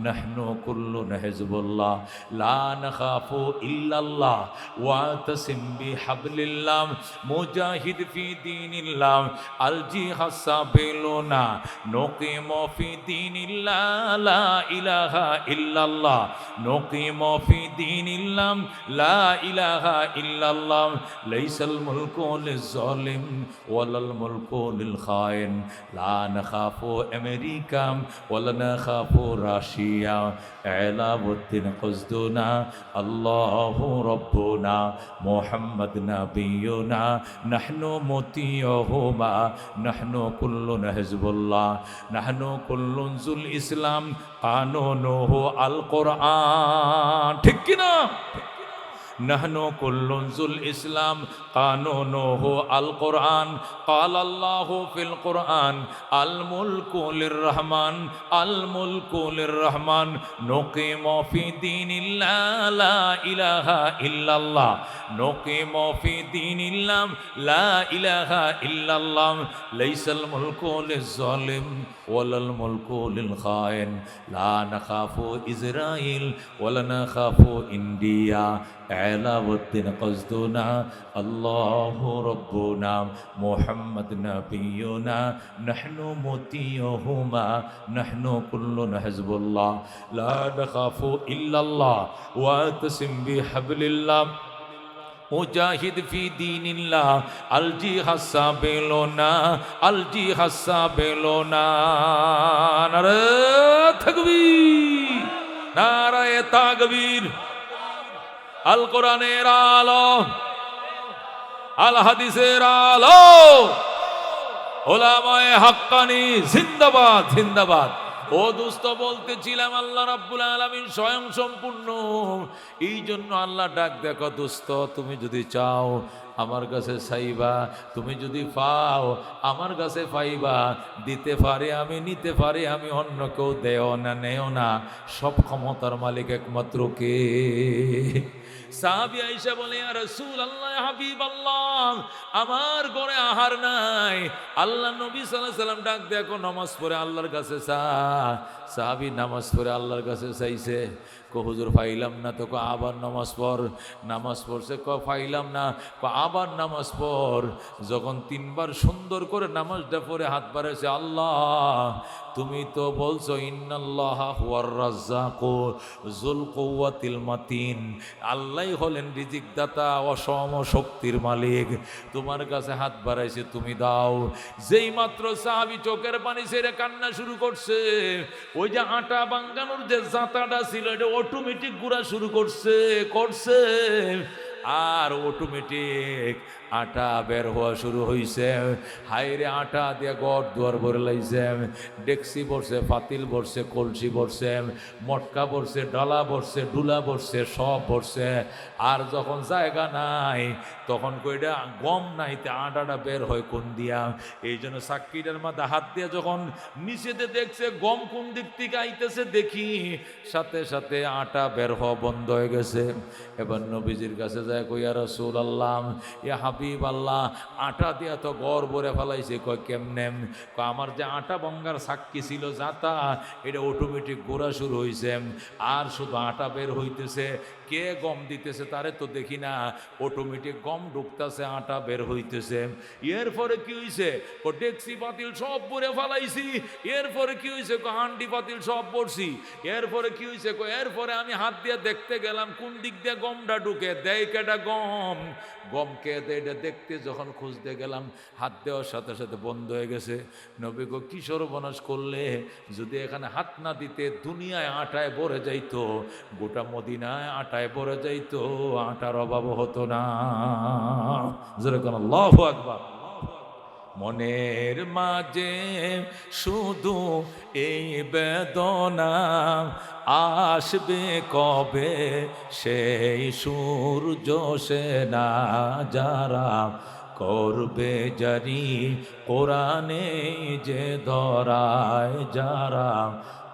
নাহনু কুল্লুন হিজবুল্লাহ লা নাখাফু ইল্লাল্লাহ ওয়া তাসিম বিহাবলিল্লাহ মুজাহিদ ফি দীনিল্লাহ আলজি হাসাবিলুনা নুকিমু ফি দীনিল্লাহ লা ইলাহা ইল্লাল্লাহ নুকিমু ফি দীনিল্লাহ লা ইলাহা ইল্লাল্লাহ লাইসাল মুলকু লিজ-জালিম ওয়ালাল মুলকু লিল-খাইন লা নাখাফু আমেরিকা ওয়ালা নাখাফু রাশিয়া এলাউদ্দিন কসদুনা আল্লাহু রাব্বুনা মুহাম্মদ নবিয়ুনা নাহনু মুতিয়ুহুমা নাহনু কুল্লুন হিজবুল্লাহ নাহনু কুল্লুন জুল ইসলাম কানুনুহু আল কোরআন। ঠিক কি না? নাহনু কুল্লুন জুল ইসলাম কানুনুহু আল কোরআন ক্বাল আল্লাহু ফিল কোরআন আল মুলকু লির রহমান আল মুলকু লির রহমান নুকিমু ফি দীনিল্লাহ লা ইলাহা ইল্লাল্লাহ নুকিমু ফি দীনিল্লাহ লা ইলাহা ইল্লাল্লাহ লাইসাল মুলকু লিজ-জালিম ওয়ালাল মুলকু লিল-খাইন লা নাখাফু ইসরাইল ওয়ালা নাখাফু ইন্ডিয়া এলাউদ্দিন কসদুনা আল্লাহু রাব্বুনা মুহাম্মদ নবিয়ুনা নাহনু মুতিয়ুহুমা নাহনু কুল্লুন হিজবুল্লাহ লা নাখাফু ইল্লাল্লাহ ওয়া তাসিম বিহাবলিল্লাহ মুজাহিদ ফি দীনিল্লাহ আলজি হাসাবিলুনা আলজি হাসাবিলুনা। নারে তাকবীর, নারায়ে তাকবীর। আল কোরআনের আলো, আল হাদিসের আলো, ওলামায়ে হাক্কানি জিন্দাবাদ জিন্দাবাদ। ও দোস্ত বলতেছিলাম আল্লাহ রাব্বুল আলামিন স্বয়ং সম্পূর্ণ, এই জন্য আল্লাহ ডাক দেখো দোস্ত তুমি যদি চাও আমার কাছে চাইবা, তুমি যদি পাও আমার কাছে পাইবা। দিতে পারে আমি, নিতে পারে আমি, অন্য কেউ দেও না নেও না, সব ক্ষমতার মালিক একমাত্র কে? সাহাবী আয়েশা বলে ইয়া রাসূলুল্লাহ ইয়া হাবিবাল্লাহ আমার ঘরে আহার নাই। আল্লাহ নবী সাল্লাল্লাহু আলাইহি সাল্লাম ডাক দেখো নামাজ পড়ে আল্লাহর কাছে চা। সাহাবী নামাজ পড়ে আল্লাহর কাছে চাইছে, হুজুর পাইলাম না, তো আবার নামাজ পড়। নামাজ পড়ছে, পাইলাম না, আবার নামাজ পড়। যখন 3 বার সুন্দর করে নামাজটা পড়ে হাত বাড়াইছে, আল্লাহ তুমি তো বলছো ইন্নাল্লাহা হুয়ার রাজ্জাকু যুল কুওয়াতিল মাতিন, আল্লাহই হলেন রিজিক দাতা, অসম শক্তির মালিক, তোমার কাছে হাত বাড়াইছে তুমি দাও। যেই মাত্র সাহাবী চোখের পানি ছেড়ে কান্না শুরু করছে, ওই যে আটা বাঙ্গানোর যে জাতাটা ছিল এটা অটোমেটিক গুড়া শুরু করছে আর অটোমেটিক আটা বের হওয়া শুরু হয়েছে। হাইরে আটা দিয়ে গড় দুয়ার ভরে লাইছে, ডেকসি বসছে, পাতিল বসছে, কলসি বসছে, মটকা বসছে, ডালা বসছে, ডুলা বসছে, সব বসছে। আর যখন জায়গা নাই তখন কইটা গম নাইতে আটাটা বের হয় কোন দিয়া। এই জন্য সাক্ষীটার মাথা হাত দিয়ে যখন নিচেতে দেখছে গম কোন দিক থেকে আইতেছে, দেখি সাথে সাথে আটা বের হওয়া বন্ধ হয়ে গেছে। এবার নবীজির কাছে যায়, কই ইয়া রাসূলুল্লাহ ইয়া হাবিব হাবিব আল্লাহ, আটা দিয়া তো গড় ভরে ফেলাইছে। কয় কেমনে? কয় আমার যে আটা বঙ্গার সাক্ষী ছিল যাতা, এটা অটোমেটিক গোড়া শুরু হয়েছে, আর শুধু আটা বের হইতেছে। কে গম দিতেছে তারে তো দেখি না, অটোমেটিক গম ঢুকতেছে, আটা বের হইতেছে। এরপরে কি হয়েছে? ডেকসি পাতিল সব ভরে ফেলাইছি। এরপরে কি হয়েছে? হান্ডি পাতিল সব ভরছি। এরপরে কি হয়েছে? এরপরে আমি হাত দিয়ে দেখতে গেলাম কোন দিক দিয়ে গমটা ঢুকে, দেয় কেটা গম, গম কে দেয় এটা দেখতে যখন খুঁজতে গেলাম, হাত দেওয়ার সাথে সাথে বন্ধ হয়ে গেছে। নবী গো কি সর্বনাশ করলে, যদি এখানে হাত না দিতে দুনিয়ায় আটায় ভরে যাইতো, গোটা মদিনায় আটায় ভরে যাইতো, আটার অভাব হতো না। যেরকম আল্লাহু আকবার। মনের মাঝে শুধু এই বেদনা, আসবে কবে সেই সূর্য সেনা, যারা করবে জারি কোরআনে যে ধরায়, যারা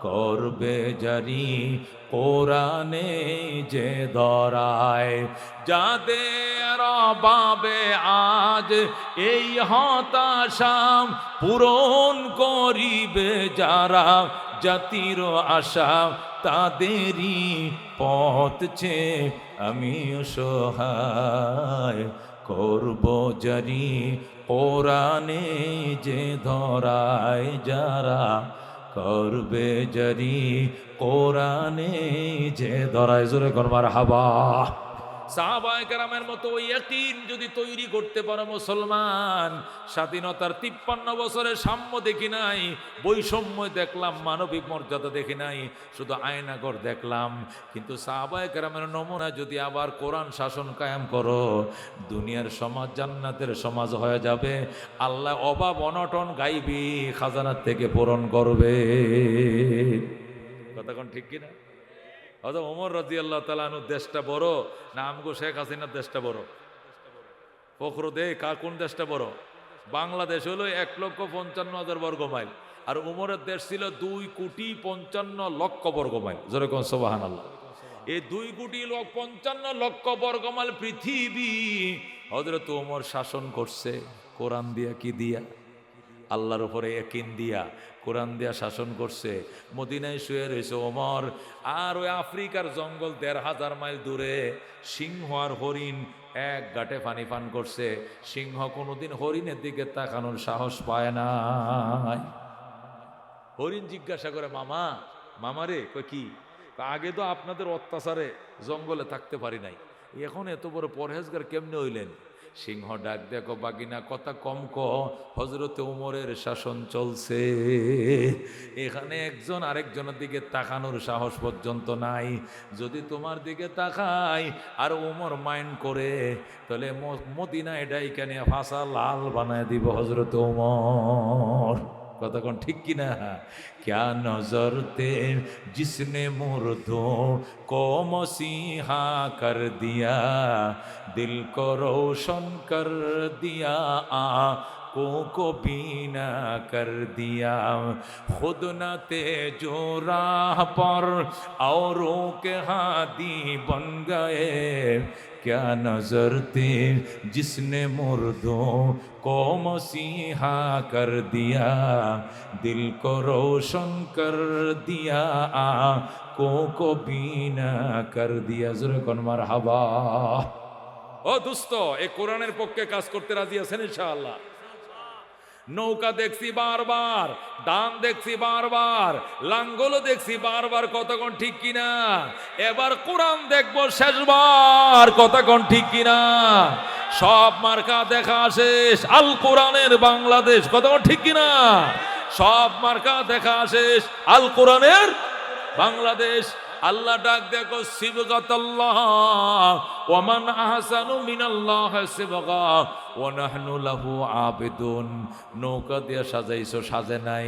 করবে জারি কোরআনে যে ধরায়, যাদের অভাবে আজ এই হতাশা পূরণ করিবে যারা, জাতির আশা তাদেরই পথ চেয়ে আমি অসহায়, করব জারি কোরআনে যে ধরায়, যারা করবে জারি কোরআনে যে ধরায়। জোরে করবার হাবা। সাহাবায়ে কেরামের মতো ওই ইয়াকিন যদি তৈরি করতে পারো মুসলমান, স্বাধীনতার 53 বছরের সাম্য দেখি নাই, বৈষম্য দেখলাম, মানবিক মর্যাদা দেখি নাই, শুধু আয়নাঘর দেখলাম। কিন্তু সাহাবায়ে কেরামের নমুনা যদি আবার কোরআন শাসন কায়েম করো, দুনিয়ার সমাজ জান্নাতের সমাজ হয়ে যাবে। আল্লাহ অভাব অনটন গাইবি খাজানার থেকে পূরণ করবে। কথা কোন ঠিক কিনা? অথবা ওমর রাদিয়াল্লাহু তাআলা আনহু দেশটা বড় না আমগো শেখ হাসিনার দেশটা বড়? ফখরু দে কার কোন দেশটা বড়? বাংলাদেশ হলো 1,55,000 বর্গ মাইল, আর উমরের দেশ ছিল 2,55,00,000 বর্গ মাইল। যেরকম সুবহানাল্লাহ। এই 2,55,00,000 বর্গ মাইল পৃথিবী হযরত ওমর শাসন করছে কোরআন দিয়া, কি দিয়া? আল্লাহর উপরে ইয়াকিন দিয়া, কোরআন দিয়া শাসন করছে। মদিনায় শুয়ে রয়েছে ওমর, আর ওই আফ্রিকার জঙ্গল 1,500 মাইল দূরে সিংহ আর হরিণ এক গাঁটে পানি পান করছে। সিংহ কোনোদিন হরিণের দিকে তাকানোর সাহস পায় নাই। হরিণ জিজ্ঞাসা করে, মামা মামারে, কই কি? আগে তো আপনাদের অত্যাচারে জঙ্গলে থাকতে পারি নাই, এখন এত বড় পরহেজগার কেমনে হইলেন? সিংহ ডাক দেখো বাগিনা, কথা কম ক, হযরতে উমরের শাসন চলছে, এখানে একজন আরেকজনের দিকে তাকানোর সাহস পর্যন্ত নাই। যদি তোমার দিকে তাকাই আর উমর মাইন্ড করে, তাহলে মদিনা এটাই কেন ফাঁসা লাল বানায় দিব হযরতে উমর। কতক্ষণ ঠিক কিনা? क्या नजर थे जिसने मुर्दों को मसीहा कर दिया, दिल को रोशन कर दिया, आँखों को बीना कर दिया, खुद न थे जो राह पर औरों के हादी बन गए, क्या नजर थे जिसने मुर्दों को मसीहा कर दिया, दिल को रोशन कर दिया, आँखों को बीना कर दिया। ज़रा कौन मरहबा। ও দোস্ত, এই কোরআনের পক্ষে কাজ করতে রাজি আছেন ইনশাআল্লাহ? নৌকা দেখছি বারবার, দান দেখছি বারবার, লাঙ্গলও দেখছি বারবার, কতক্ষণ ঠিক কিনা? এবার কোরআন দেখবো শেষবার, কতক্ষণ ঠিক কিনা? সব মার্কা দেখা শেষ, আল কোরআনের বাংলাদেশ, কতক্ষণ ঠিক কিনা? সব মার্কা দেখা শেষ, আল কোরআনের বাংলাদেশ। আল্লাহ ডাক দেখো, সিবগাতাল্লাহ ওয়া মান আহসানু মিনাল্লাহি সিবগা ওয়া নাহনু লাহু আবিদুন। নৌকা দিয়ে সাজাইছো সাজে নাই,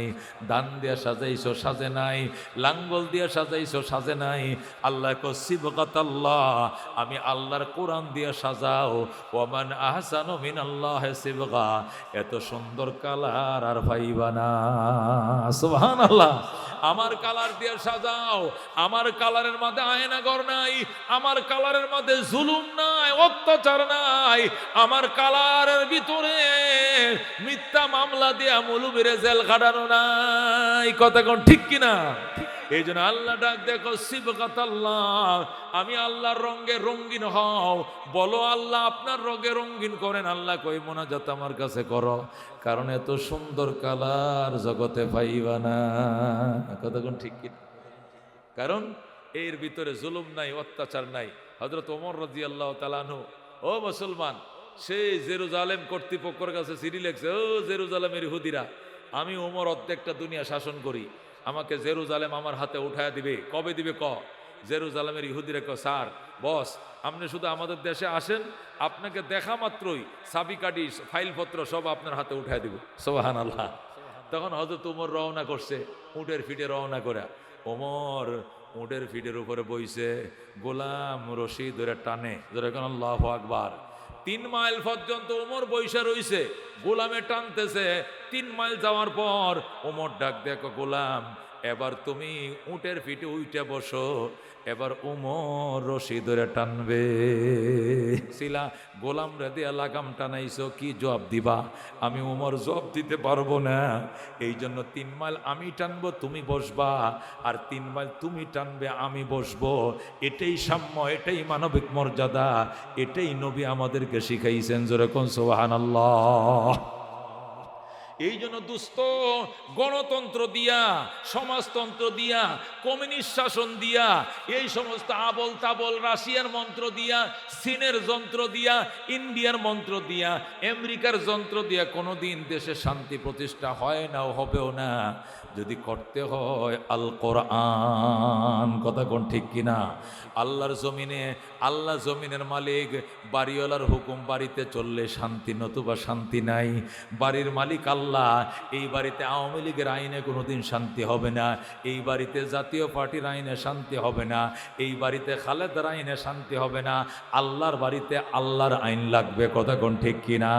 দান দিয়ে সাজাইছো সাজে নাই, লাঙ্গল দিয়ে সাজাইছো সাজে নাই। আল্লাহ কো সিবগাতাল্লাহ, আমি আল্লাহর কোরআন দিয়ে সাজাও। ওয়া মান আহসানু মিনাল্লাহি সিবগা, এত সুন্দর কালার আর পাইবা না। সুবহানাল্লাহ। আমার কালার দিয়ে সাজাও, আমার কালারের মধ্যে আয়নাঘর নাই, আমার কালারের মধ্যে জুলুম নাই, অত্যাচার নাই, আমার কালারের ভিতরে মিথ্যা মামলা দিয়া মৌলবীরে জেল খাটানো নাই। কথা কোন ঠিক কিনা? এই জন্য আল্লাহ ডাক দেখো সিবগাত আল্লাহ, আমি আল্লাহর রঙে রঙিন হও। বলো আল্লাহ আপনার রঙে রঙিন করেন। আল্লাহ কই মোনাজাত আমার কাছে করো, কারণ এত সুন্দর কালার জগতে পাইবা না। কথা কোন ঠিক কিনা? কারণ এর ভিতরে জুলুম নাই, অত্যাচার নাই। হযরত ওমর রাদিয়াল্লাহু তাআলা আনহু, ও মুসলমান, সেই জেরুজালেম কর্তৃপক্ষের কাছে চিঠি লিখছে, ও জেরুজালেমের ইহুদিরা, আমি ওমর অর্ধেকটা দুনিয়া শাসন করি, আমাকে জেরুজালেম আমার হাতে উঠায় দিবে। কবে দিবে ক? জেরুজালেমের ইহুদিরা ক, স্যার বস, আপনি শুধু আমাদের দেশে আসেন, আপনাকে দেখা মাত্রই চাবিকাঠি ফাইলপত্র সব আপনার হাতে উঠায় দিব। সুবহানাল্লাহ। তখন হযরত ওমর রওনা করছে, উটের ফিটে রওনা করে। ওমর উটের ফিটের উপরে বইছে, গোলাম রশি ধরে টানে, ধরে কেন আল্লাহু আকবার। 3 মাইল পর্যন্ত ওমর বইসা রইছে, গোলামে টানতেছে। 3 মাইল যাওয়ার পর ওমর ডাক দেখো, গোলাম এবার তুমি উটের ফিটে উইটা বসো, এবার ওমর রশি ধরে টানবে। সিলা গোলাম রে দিয়া লাগাম টানাইছো, কি জবাব দিবা? আমি ওমর জবাব দিতে পারবো না, এই জন্য 3 মাইল আমি টানবো, তুমি বসবা, আর 3 মাইল তুমি টানবে, আমি বসবো। এটাই সাম্য, এটাই মানবিক মর্যাদা, এটাই নবী আমাদেরকে শিখাইছেন। জোরে কোন সুবহানাল্লাহ। এই জন্য দুস্থ গণতন্ত্র দিয়া, সমাজতন্ত্র দিয়া, কমিউনিস্ট শাসন দিয়া, এই সমস্ত আবল তাবল রাশিয়ার মন্ত্র দিয়া, চীনের যন্ত্র দিয়া, ইন্ডিয়ার মন্ত্র দিয়া, আমেরিকার যন্ত্র দিয়া কোনোদিন দেশে শান্তি প্রতিষ্ঠা হয় না, হবেও না। যদি করতে হয় আল কোরআন। কথা কোন ঠিক কিনা? আল্লাহর জমিনে, আল্লাহ জমিনের মালিক, বাড়িওয়ালার হুকুম বাড়িতে চললে শান্তি, নতুবা শান্তি নাই। বাড়ির মালিক আল্লাহ, এই বাড়িতে আওয়ামী লীগের আইনে কোনোদিন শান্তি হবে না, এই বাড়িতে জাতীয় পার্টির আইনে শান্তি হবে না, এই বাড়িতে খালেদার আইনে শান্তি হবে না। আল্লাহর বাড়িতে আল্লাহর আইন লাগবে। কথা কোন ঠিক কিনা?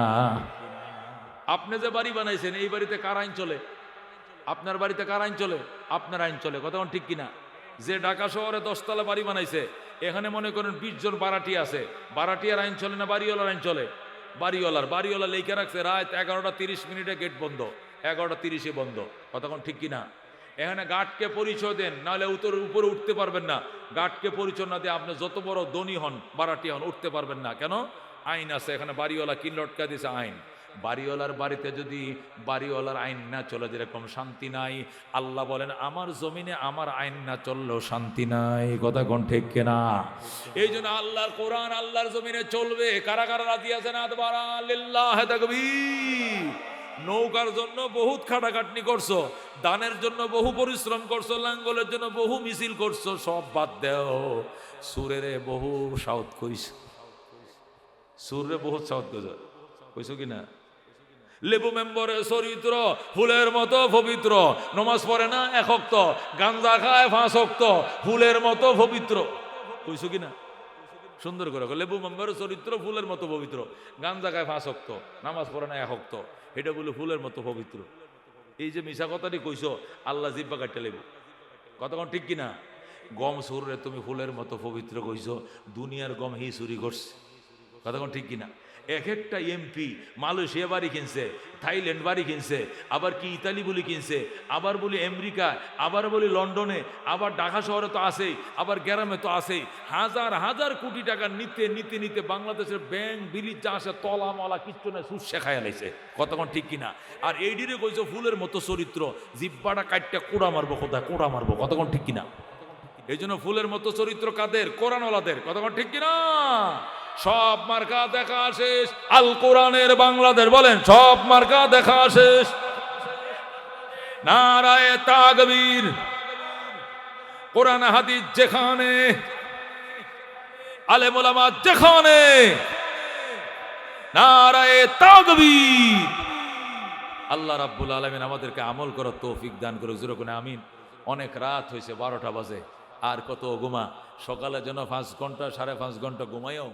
আপনি যে বাড়ি বানাইছেন, এই বাড়িতে কার আইন চলে? আপনার বাড়িতে কার আইন চলে? আপনার আইন চলে। কথা কোন ঠিক কিনা? যে ঢাকা শহরে 10 তলা বাড়ি বানাইছে, এখানে মনে করেন 20 জন বারাটিয়া আছে, বারাটিয়ার আইন চলে না বাড়িওয়ালার আইন চলে? বাড়িওয়ালা লেখা রাখছে রাত 11:30 গেট বন্ধ, 11:30 বন্ধ। কতক্ষণ ঠিক কিনা? এখানে গার্ডকে পরিচয় দেন, নাহলে উপরে উঠতে পারবেন না। গার্ডকে পরিচয় না দিয়ে আপনি যত বড় ধনী হন, বারাটি হন, উঠতে পারবেন না। কেন? আইন আছে এখানে। বাড়িওয়ালা কি লটকা দিছে আইন। বাড়িওয়ালার বাড়িতে যদি বাড়িওয়ালার আইন না চলে, যেরকম শান্তি নাই, আল্লাহ বলেন আমার জমিনে আমার আইন না চললেও শান্তি নাই। কথা কোন ঠিক কিনা? এই জন্য আল্লাহর কোরআন আল্লাহর জমিনে চলবে। কারা কারা রাজি আছেন? আদবারা লিল্লাহ তাকবীর। নৌকার জন্য বহুত খাটাখাটনি করছো, দানের জন্য বহু পরিশ্রম করছো, লাঙ্গলের জন্য বহু মিছিল করছো, সব বাদ দেও। সুরেরে বহু সাউথ কইছো, সুরে বহুত সাউথ কইছো কিনা? লেবু মেম্বরের চরিত্র ফুলের মতো পবিত্র, নমাজ পড়ে না 1 ওয়াক্ত, গাঞ্জা খায় 5 ওয়াক্ত, ফুলের মতো পবিত্র। কইছো কিনা? সুন্দর করে। লেবু মেম্বরের চরিত্র ফুলের মতো পবিত্র, গাঞ্জা খায় 5 ওয়াক্ত, নামাজ পড়ে না 1 ওয়াক্ত, এটা বলে ফুলের মতো পবিত্র। এই যে মিশা কথাটি কইছো, আল্লাহ জিব্বা কাটতে লেবু। কতক্ষণ ঠিক কিনা? গম সুরে তুমি ফুলের মতো পবিত্র কইছো, দুনিয়ার গম হি চুরি করছে। কতক্ষণ ঠিক কিনা? এক একটা এমপি মালয়েশিয়া বাড়ি কিনছে, থাইল্যান্ড বাড়ি কিনছে, আবার কি ইতালি বলি কিনছে, আবার বলি আমেরিকা, আবার বলি লন্ডনে, আবার ঢাকা শহরে তো আছেই, আবার গ্রামে তো আছেই। হাজার হাজার কোটি টাকা নিতে নিতে নিতে বাংলাদেশের ব্যাংক বিলিজ যা আছে, তলা মলা কিচ্ছু না, সুদ শেখায় লাইছে। কতক্ষণ ঠিক কিনা? আর এইডিরে কইছো ফুলের মতো চরিত্র, জিব্বাটা কাটটা কোড়া মারবো, কোথায় কোড়া মারবো। কতক্ষণ ঠিক কিনা? এই জন্য ফুলের মতো চরিত্র কাদের? কোরআনওয়ালাদের। কতক্ষণ ঠিক কিনা? সব মার্কা দেখা শেষ, আল কোরআনের বাংলাদেশ বলেন সব মার্কা দেখা শেষ। নারায়ে তাকবীর। কোরআন হাদিস যেখানে, আলেম ওলামা যেখানে, নারায়ে তাকবীর। আল্লাহ রাব্বুল আলামিন আমাদেরকে আমল করার তৌফিক দান করুক। জোরে করে আমিন। অনেক রাত হয়েছে, 12টা বাজে, আর কত ঘুমা। সকালে যেন 5 ঘন্টা 5.5 ঘন্টা ঘুমাইও